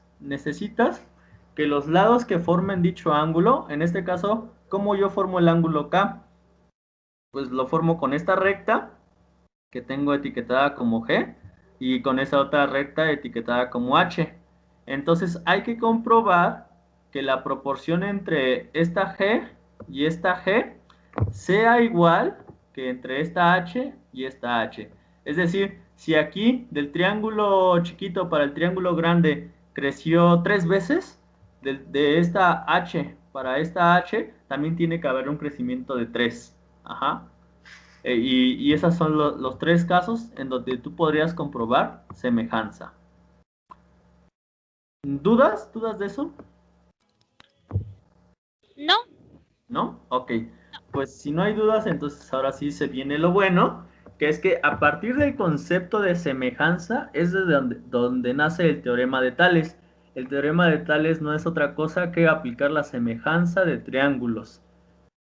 que los lados que formen dicho ángulo, en este caso, ¿cómo yo formo el ángulo K? Pues lo formo con esta recta que tengo etiquetada como G y con esa otra recta etiquetada como H. Entonces hay que comprobar que la proporción entre esta G y esta G sea igual que entre esta H y esta H. Es decir, si aquí del triángulo chiquito para el triángulo grande creció 3 veces, de esta H para esta H también tiene que haber un crecimiento de 3. Ajá. Y esos son los tres casos en donde tú podrías comprobar semejanza. ¿Dudas? ¿Dudas de eso? No, ¿No? Ok. Pues si no hay dudas, entonces ahora sí se viene lo bueno, que es que a partir del concepto de semejanza es de donde nace el teorema de Tales. El teorema de Tales no es otra cosa que aplicar la semejanza de triángulos.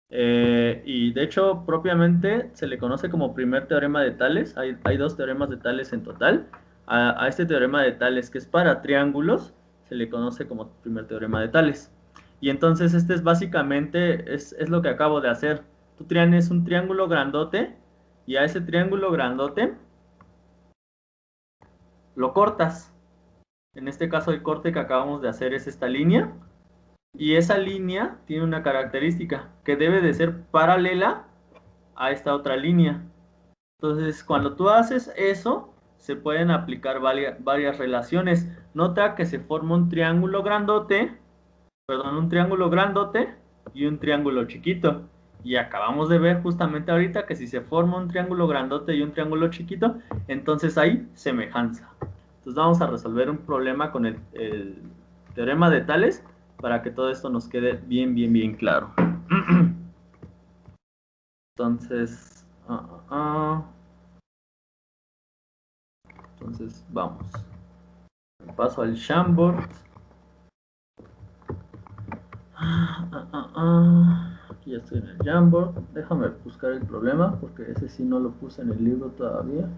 Y de hecho, propiamente se le conoce como primer teorema de Tales. Hay dos teoremas de Tales en total. A este teorema de Tales, que es para triángulos, se le conoce como primer teorema de Tales. Y entonces este es básicamente, es lo que acabo de hacer. Tú tienes un triángulo grandote y a ese triángulo grandote lo cortas. En este caso el corte que acabamos de hacer es esta línea. Y esa línea tiene una característica, que debe de ser paralela a esta otra línea. Entonces, cuando tú haces eso, se pueden aplicar varias relaciones. Nota que se forma un triángulo grandote, un triángulo grandote y un triángulo chiquito. Y acabamos de ver justamente ahorita que si se forma un triángulo grandote y un triángulo chiquito, entonces hay semejanza. Entonces vamos a resolver un problema con el teorema de Tales para que todo esto nos quede bien claro. Entonces, entonces vamos. Paso al Jamboard. Aquí ya estoy en el Jamboard. Déjame buscar el problema porque ese sí no lo puse en el libro todavía.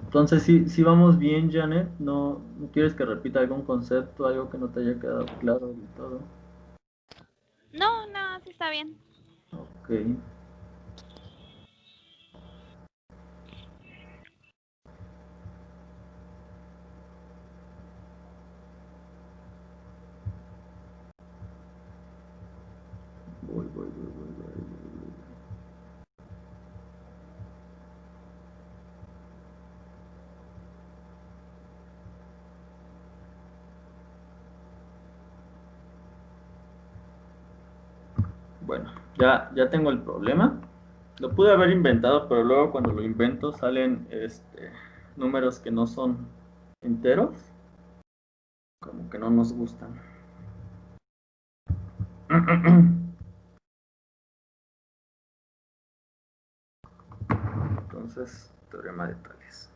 Entonces, si vamos bien, Janet. ¿No quieres que repita algún concepto, algo que no te haya quedado claro del todo? no, sí está bien. Ok. Voy. Bueno, ya tengo el problema. Lo pude haber inventado, pero luego cuando lo invento salen números que no son enteros. Como que no nos gustan. Entonces, teorema de Tales.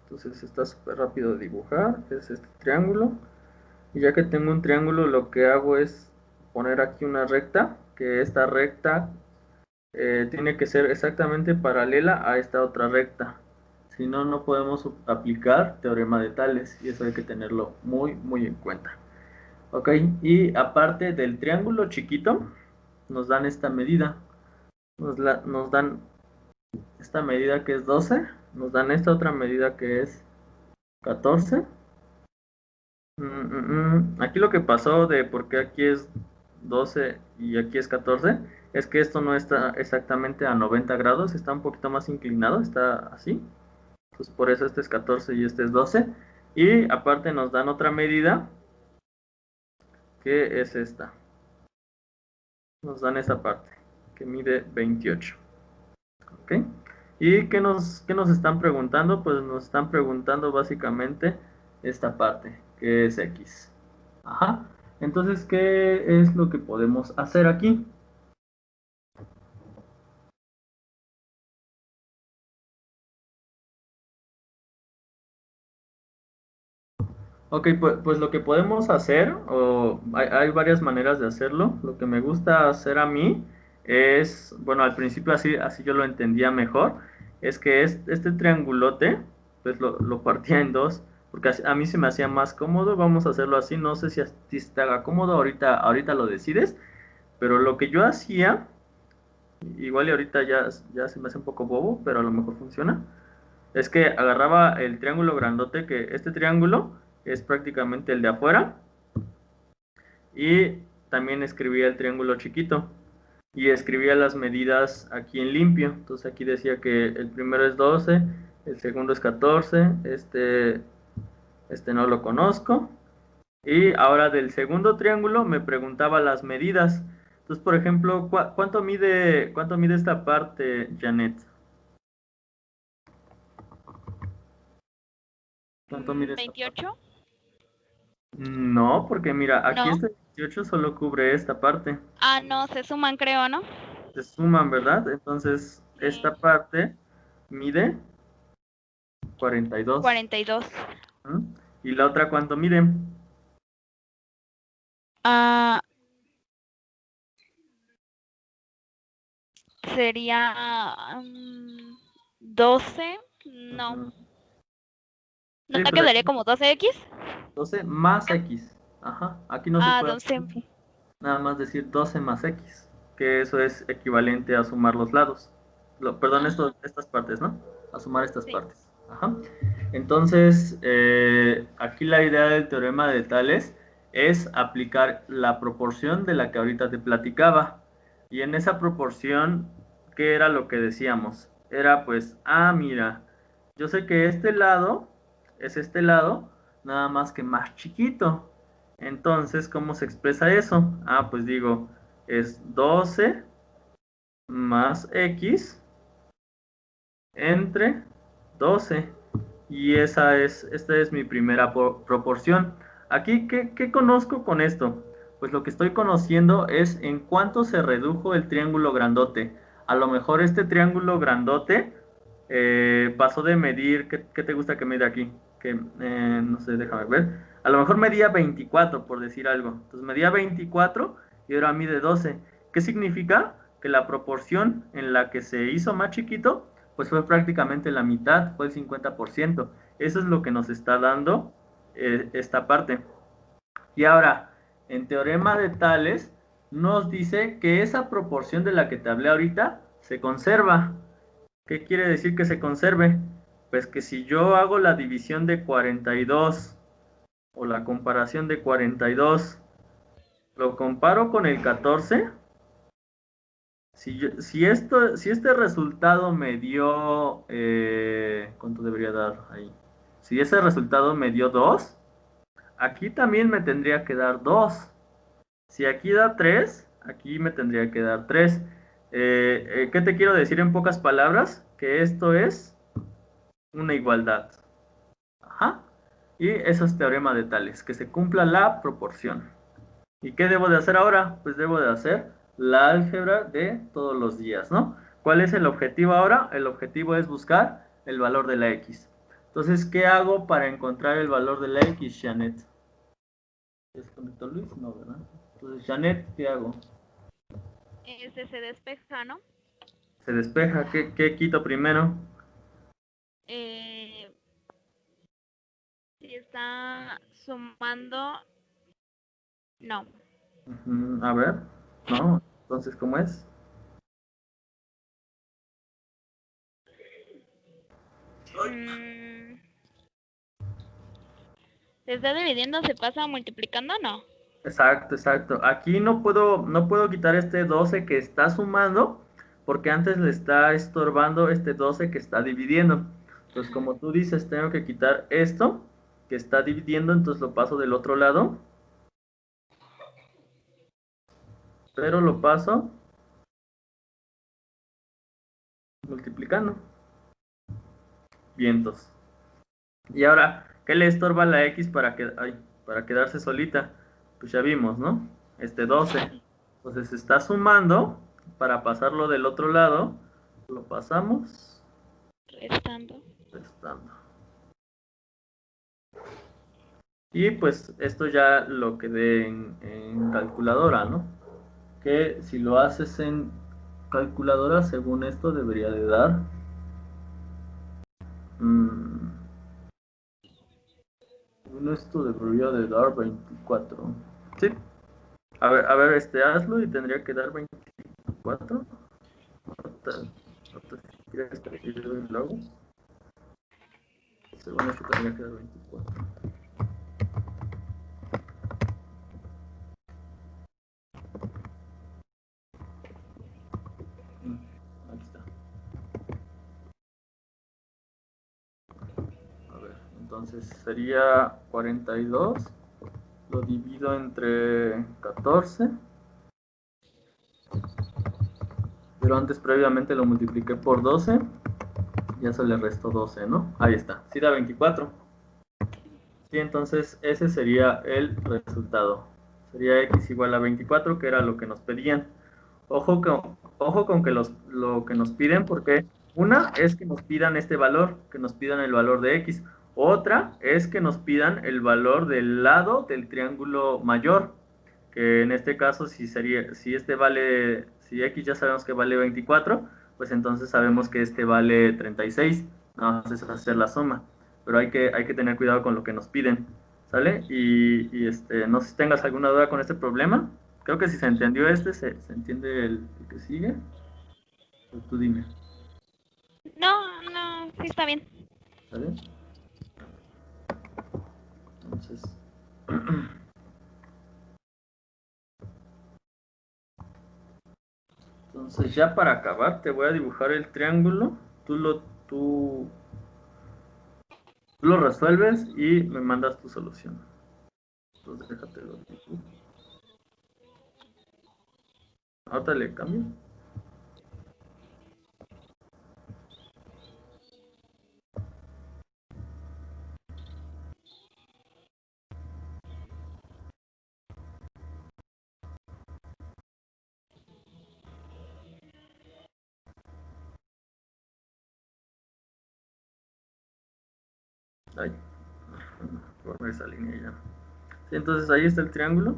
Entonces está súper rápido de dibujar, es este triángulo. Y ya que tengo un triángulo, lo que hago es poner aquí una recta, que esta recta tiene que ser exactamente paralela a esta otra recta. Si no, no podemos aplicar teorema de Tales, y eso hay que tenerlo muy en cuenta. Ok, y aparte del triángulo chiquito, nos dan esta medida. Nos dan esta medida que es 12, nos dan esta otra medida que es 14. Aquí lo que pasó de por qué aquí es 12 y aquí es 14 es que esto no está exactamente a 90 grados, está un poquito más inclinado, está así. Entonces por eso este es 14 y este es 12. Y aparte nos dan otra medida, que es esta. Nos dan esa parte, que mide 28. ¿Ok? ¿Y qué nos están preguntando? Pues nos están preguntando básicamente esta parte, que es X. Ajá. Entonces, ¿qué es lo que podemos hacer aquí? Ok, pues lo que podemos hacer, o hay varias maneras de hacerlo. Lo que me gusta hacer a mí es, bueno, al principio así yo lo entendía mejor, es que este triangulote, pues lo partía en dos, porque a mí se me hacía más cómodo. Vamos a hacerlo así, no sé si a ti se te haga cómodo, ahorita lo decides, pero lo que yo hacía, igual y ahorita ya se me hace un poco bobo, pero a lo mejor funciona, es que agarraba el triángulo grandote, que este triángulo es prácticamente el de afuera, y también escribía el triángulo chiquito y escribía las medidas aquí en limpio. Entonces aquí decía que el primero es 12, el segundo es 14, este no lo conozco. Y ahora del segundo triángulo me preguntaba las medidas. Entonces, por ejemplo, cuánto mide esta parte, Janet? ¿Cuánto mide esta parte? 28. No, porque mira, aquí No. este 18 solo cubre esta parte. Ah, no, se suman, creo, ¿no? Se suman, ¿verdad? Entonces, esta Sí. parte mide 42. 42. ¿Mm? ¿Y la otra cuánto mide? Ah, sería 12. No. Ujú. ¿No Sí, pues quedaría aquí como 12x? 12 más X. Ajá. Aquí no se Ah, puede hacer 12. nada más decir 12 más X, que eso es equivalente a sumar los lados. Perdón, Ajá. estas partes, ¿no? A sumar estas Sí. partes. Ajá. Entonces, aquí la idea del teorema de Tales es aplicar la proporción de la que ahorita te platicaba. Y en esa proporción, ¿qué era lo que decíamos? Era pues, mira, yo sé que este lado es este lado, nada más que más chiquito. Entonces, ¿cómo se expresa eso? Pues digo, es 12 más X entre 12. Y esta es mi primera proporción. Aquí, ¿qué conozco con esto? Pues lo que estoy conociendo es en cuánto se redujo el triángulo grandote. A lo mejor este triángulo grandote pasó de medir, ¿qué te gusta que mida aquí? Que, no sé, déjame ver. A lo mejor medía 24, por decir algo. Entonces medía 24 y ahora mide 12. ¿Qué significa? Que la proporción en la que se hizo más chiquito pues fue prácticamente la mitad, fue el 50%. Eso es lo que nos está dando esta parte. Y ahora, en teorema de Tales, nos dice que esa proporción de la que te hablé ahorita se conserva. ¿Qué quiere decir que se conserve? Pues que si yo hago la división de 42 o la comparación de 42, lo comparo con el 14, si este resultado me dio, ¿cuánto debería dar ahí? Si ese resultado me dio 2, aquí también me tendría que dar 2. Si aquí da 3, aquí me tendría que dar 3. ¿Qué te quiero decir en pocas palabras? Que esto es una igualdad. Ajá. Y eso es teorema de Tales, que se cumpla la proporción. ¿Y qué debo de hacer ahora? Pues debo de hacer la álgebra de todos los días, ¿no? ¿Cuál es el objetivo ahora? El objetivo es buscar el valor de la x. Entonces, ¿qué hago para encontrar el valor de la x, Janet? ¿Ya se conectó Luis? No, ¿verdad? Entonces, Janet, ¿qué hago? Se despeja, ¿no? Se despeja. ¿Qué quito primero? Si está sumando, no. A ver. No. Entonces, ¿cómo es? Mm, ¿Se está dividiendo? ¿Se pasa multiplicando? No. Exacto, exacto. Aquí no puedo quitar este 12 que está sumando, porque antes le está estorbando este 12 que está dividiendo. Entonces, como tú dices, tengo que quitar esto que está dividiendo, entonces lo paso del otro lado, pero lo paso multiplicando. Vientos. Y ahora, ¿qué le estorba la X para quedarse solita? Pues ya vimos, ¿no? Este 12. Entonces está sumando para pasarlo del otro lado. Lo pasamos Restando. restando. Y pues esto ya lo quedé en calculadora, ¿no? Que si lo haces en calculadora, según esto debería de dar... según esto debería de dar 24. Sí. A ver, hazlo y tendría que dar 24. Si quieres que aquí lo hago. Según esto tendría que dar 24. Aquí está. A ver, entonces sería 42. Lo divido entre 14. Pero antes previamente lo multipliqué por 12. Ya se le restó 12, ¿no? Ahí está. Sí da 24. Sí, entonces ese sería el resultado. Sería x igual a 24, que era lo que nos pedían. Ojo con que lo que nos piden, porque una es que nos pidan este valor, que nos pidan el valor de x. Otra es que nos pidan el valor del lado del triángulo mayor, que en este caso si este vale, si x ya sabemos que vale 24, pues entonces sabemos que este vale 36. Vamos a hacer la suma, pero hay que tener cuidado con lo que nos piden, ¿sale? No sé si tengas alguna duda con este problema. Creo que si se entendió se entiende el que sigue. Pues tú dime, No, no, sí está bien. ¿sale? Entonces, entonces ya para acabar te voy a dibujar el triángulo. Tú lo resuelves y me mandas tu solución. Entonces déjate lo dibujo. Ahorita le cambio. Ahí, por esa línea ya. Sí, entonces ahí está el triángulo.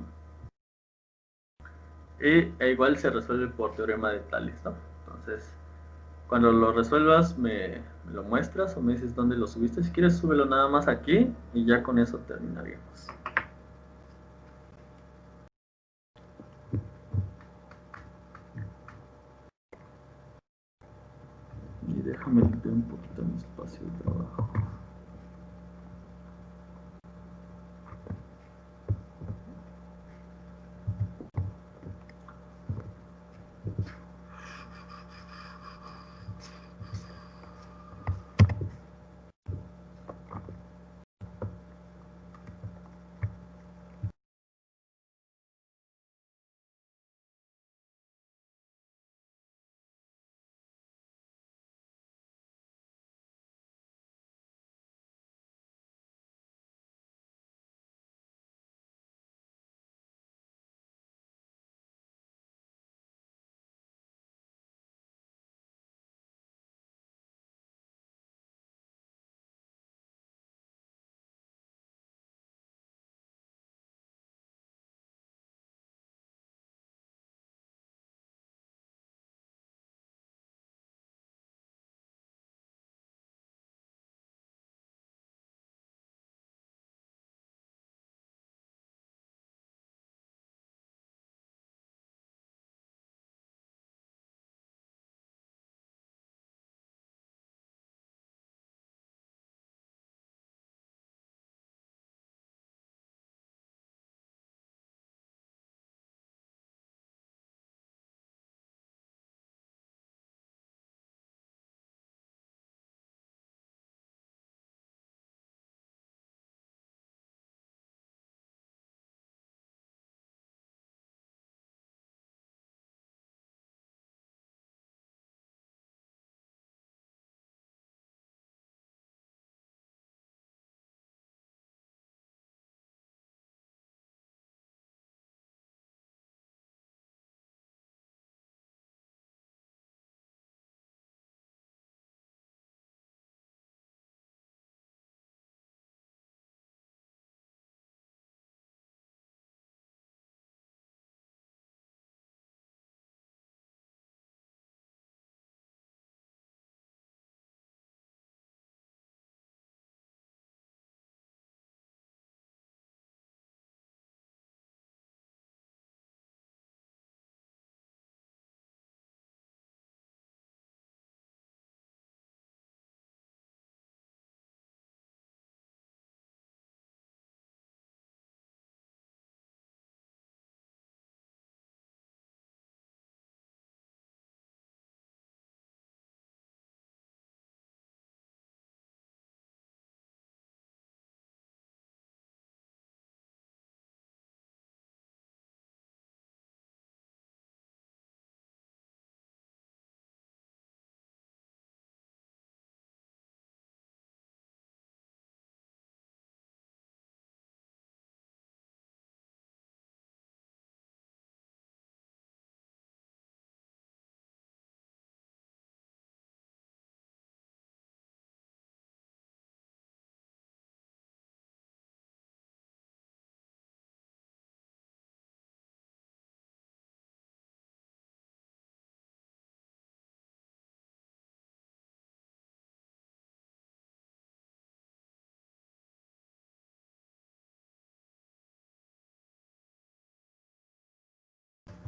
E igual se resuelve por teorema de Tales, ¿no? Entonces, cuando lo resuelvas, me lo muestras o me dices dónde lo subiste. Si quieres, súbelo nada más aquí y ya con eso terminaríamos. Y déjame limpiar un poquito mi espacio de trabajo.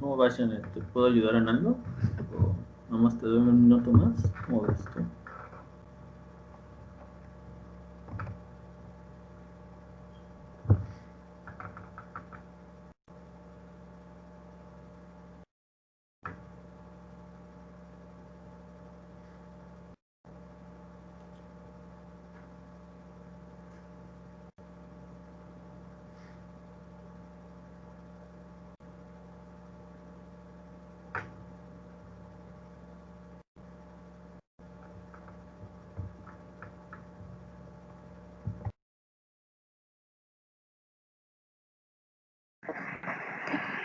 ¿Cómo vas, Janet? ¿Te puedo ayudar en algo? ¿O nomás te doy un minuto más? ¿Cómo ves tú?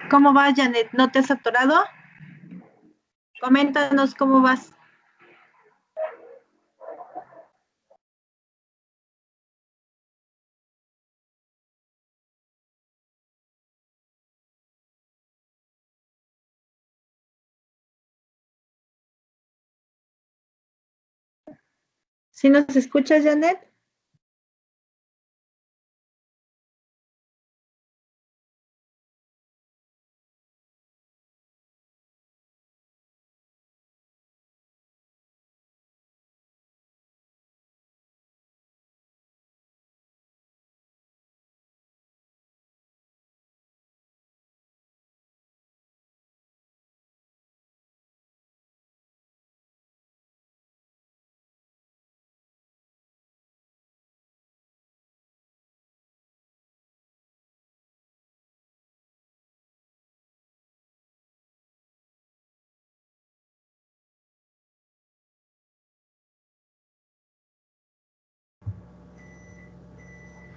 ¿Cómo vas, Janet? ¿No te has atorado? Coméntanos cómo vas. ¿Sí nos escuchas, Janet?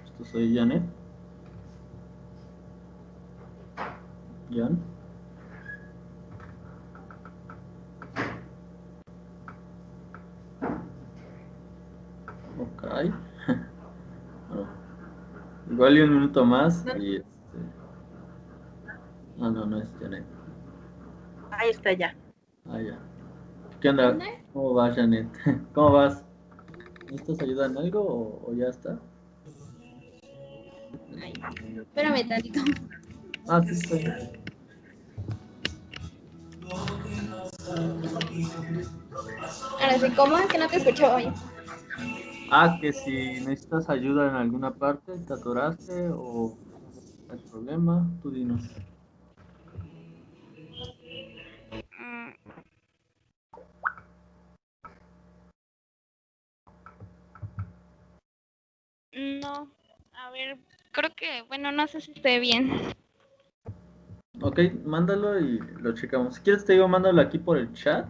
Esto soy Janet. Jan. Ok. Bueno, igual y un minuto más y Ah, no, no es Janet. Ahí está ya. Ah, ya. ¿Qué onda? ¿Cómo vas, Janet? ¿Cómo vas? ¿Necesitas ayuda en algo o ya está? Ay, espérame tantito. Ah, sí, está bien. Ahora sí, ¿cómo? Es que no te escucho hoy. Ah, que si necesitas ayuda en alguna parte, te atoraste o hay problema, tú dinos. Mm, no, a ver, creo que, bueno, no sé si esté bien. Ok, mándalo y lo checamos. Si quieres te digo, mándalo aquí por el chat.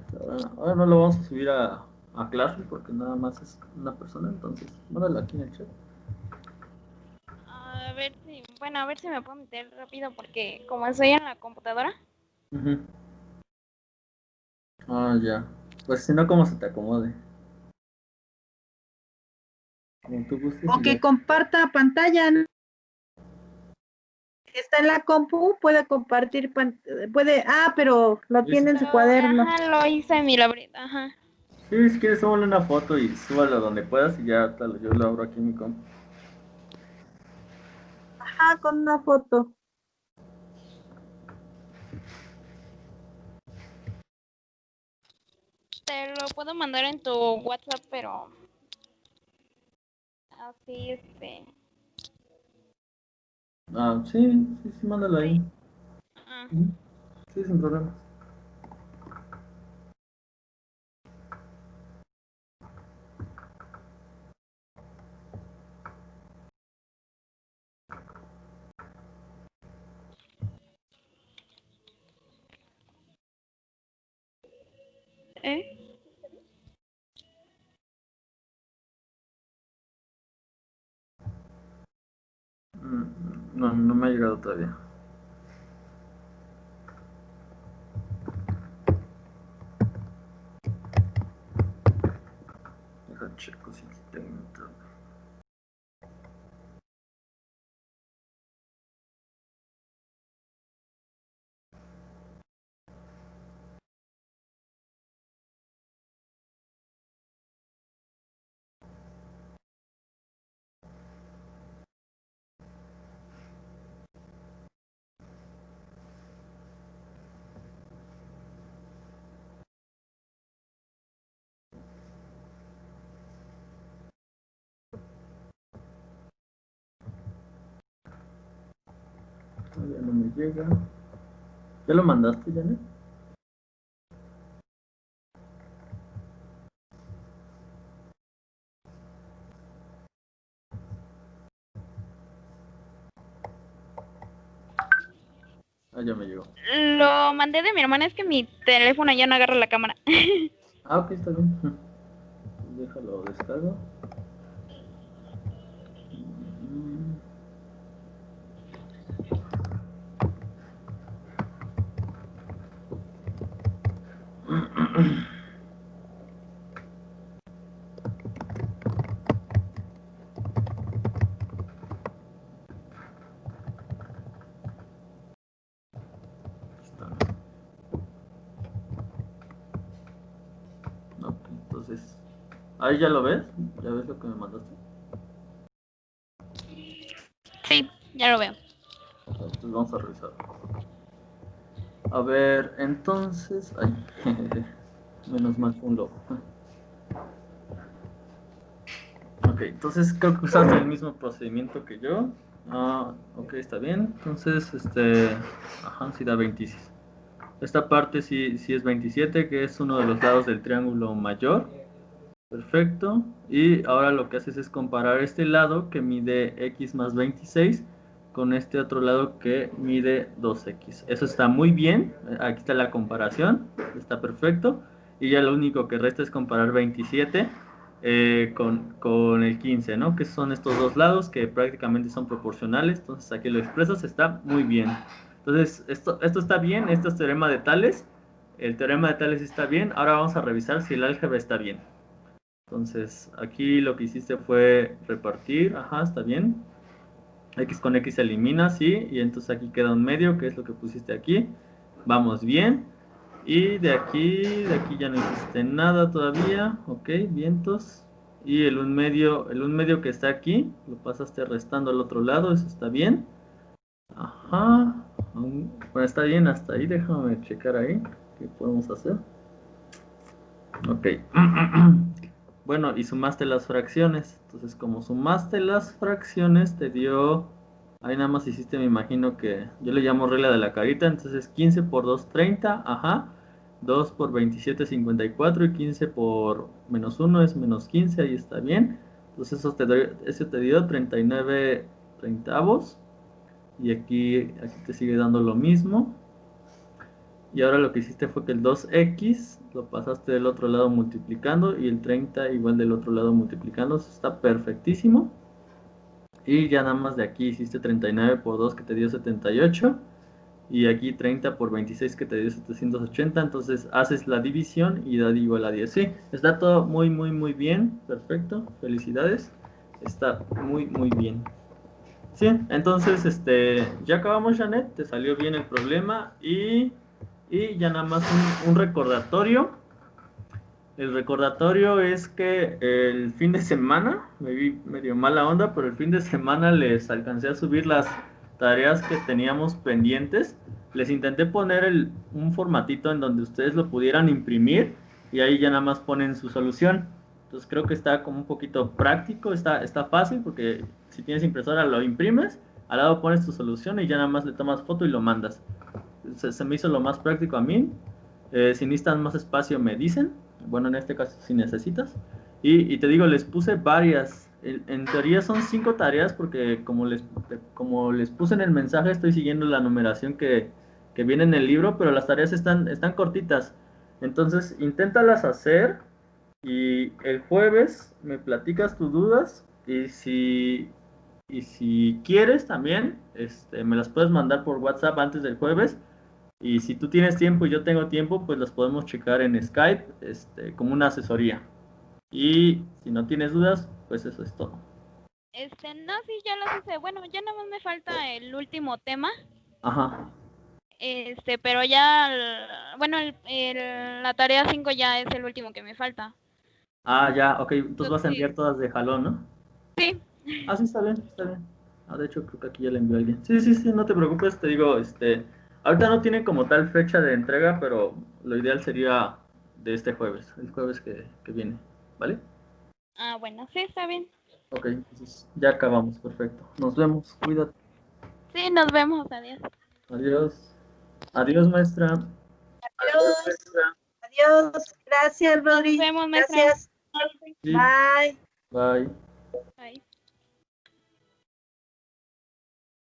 Ahora no lo vamos a subir a clase porque nada más es una persona, entonces mándalo aquí en el chat. A ver si, bueno, a ver si me puedo meter rápido porque como estoy en la computadora. Ujú. Ah, ya. Pues si no, como se te acomode. Como tú gustes O y que ya. comparta pantalla, ¿no? Está en la compu, puede compartir, pero lo Sí, sí, tiene en Pero, su cuaderno. ajá, lo hice en mi libreta, ajá. sí, si quieres, súbale una foto y súbalo donde puedas y ya yo lo abro aquí en mi compu. Ah, con una foto. Te lo puedo mandar en tu WhatsApp, pero así, Ah, sí, sí, sí, mándalo ahí. sí. Ah, Ujú. Sí, sin problema. ¿eh? No, no me ha llegado todavía. Deja checo si tengo internet. Ya no me llega. ¿Ya lo mandaste, Janet? Ah, ya me llegó. Lo mandé de mi hermana, es que mi teléfono ya no agarra la cámara. Ah, ok, está bien. Déjalo, descargo. Está. Ok, entonces. Ahí ya lo ves. ¿Ya ves lo que me mandaste? Sí, ya lo veo. Entonces vamos a revisar. A ver, entonces. Ay, menos mal fue un logo. Ok, entonces creo que usaste el mismo procedimiento que yo. Ah, ok, está bien. Entonces, ajá, sí da 26. Esta parte sí es 27, que es uno de los lados del triángulo mayor. Perfecto. Y ahora lo que haces es comparar este lado que mide x más 26 con este otro lado que mide 2x. Eso está muy bien. Aquí está la comparación. Está perfecto. Y ya lo único que resta es comparar 27 con el 15, ¿no? Que son estos dos lados que prácticamente son proporcionales. Entonces aquí lo expresas. Está muy bien. Entonces esto está bien. Esto es teorema de Tales. El teorema de Tales está bien. Ahora vamos a revisar si el álgebra está bien. Entonces, aquí lo que hiciste fue repartir, ajá, está bien. X con X se elimina, sí, y entonces aquí queda un medio, que es lo que pusiste aquí. Vamos bien. Y de aquí ya no hiciste nada todavía, ok, vientos. Y el un medio que está aquí, lo pasaste restando al otro lado, eso está bien. Ajá, bueno, está bien hasta ahí, déjame checar ahí, ¿qué podemos hacer? Ok. Bueno, y sumaste las fracciones. Entonces, como sumaste las fracciones, te dio... Ahí nada más hiciste, me imagino que... Yo le llamo regla de la carita. Entonces, 15 por 2, 30. Ajá. 2 por 27, 54. Y 15 por menos 1 es menos 15. Ahí está bien. Entonces, eso te dio 39 treintavos. Y aquí te sigue dando lo mismo. Y ahora lo que hiciste fue que el 2x lo pasaste del otro lado multiplicando y el 30 igual del otro lado multiplicando. Eso está perfectísimo. Y ya nada más de aquí hiciste 39 por 2 que te dio 78. Y aquí 30 por 26 que te dio 780. Entonces haces la división y da igual a 10. Sí, está todo muy, muy, muy bien. Perfecto. Felicidades. Está muy, muy bien. Sí, entonces ya acabamos, Janet. Te salió bien el problema. Y ya nada más un recordatorio. El recordatorio es que el fin de semana, me vi medio mala onda, pero el fin de semana les alcancé a subir las tareas que teníamos pendientes. Les intenté poner un formatito en donde ustedes lo pudieran imprimir y ahí ya nada más ponen su solución. Entonces creo que está como un poquito práctico, está fácil porque si tienes impresora lo imprimes, al lado pones tu solución y ya nada más le tomas foto y lo mandas. Se me hizo lo más práctico a mí. Si necesitan más espacio me dicen. Bueno, en este caso si necesitas. Y te digo, les puse varias. En teoría son 5 tareas porque como les puse en el mensaje estoy siguiendo la numeración que viene en el libro, pero las tareas están cortitas. Entonces inténtalas hacer y el jueves me platicas tus dudas y si quieres también me las puedes mandar por WhatsApp antes del jueves y si tú tienes tiempo y yo tengo tiempo, pues las podemos checar en Skype, como una asesoría. Y si no tienes dudas, pues eso es todo. No, sí, ya las hice. Bueno, ya nada más me falta el último tema. Ajá. Pero ya, bueno, la tarea 5 ya es el último que me falta. Ah, ya, ok. Entonces vas a Entonces, enviar todas de jalón, ¿no? sí. Ah, sí, está bien, está bien. Ah, de hecho, creo que aquí ya le envió a alguien. Sí, sí, sí, no te preocupes, te digo, ahorita no tiene como tal fecha de entrega, pero lo ideal sería de este jueves, el jueves que viene, ¿vale? Ah, bueno, sí, está bien. Ok, entonces ya acabamos, perfecto. Nos vemos, cuídate. Sí, nos vemos, adiós. Adiós. Adiós, maestra. Adiós. Adiós. Gracias, Nos Rodri. vemos, maestra. Gracias. Sí, Bye. bye. Bye.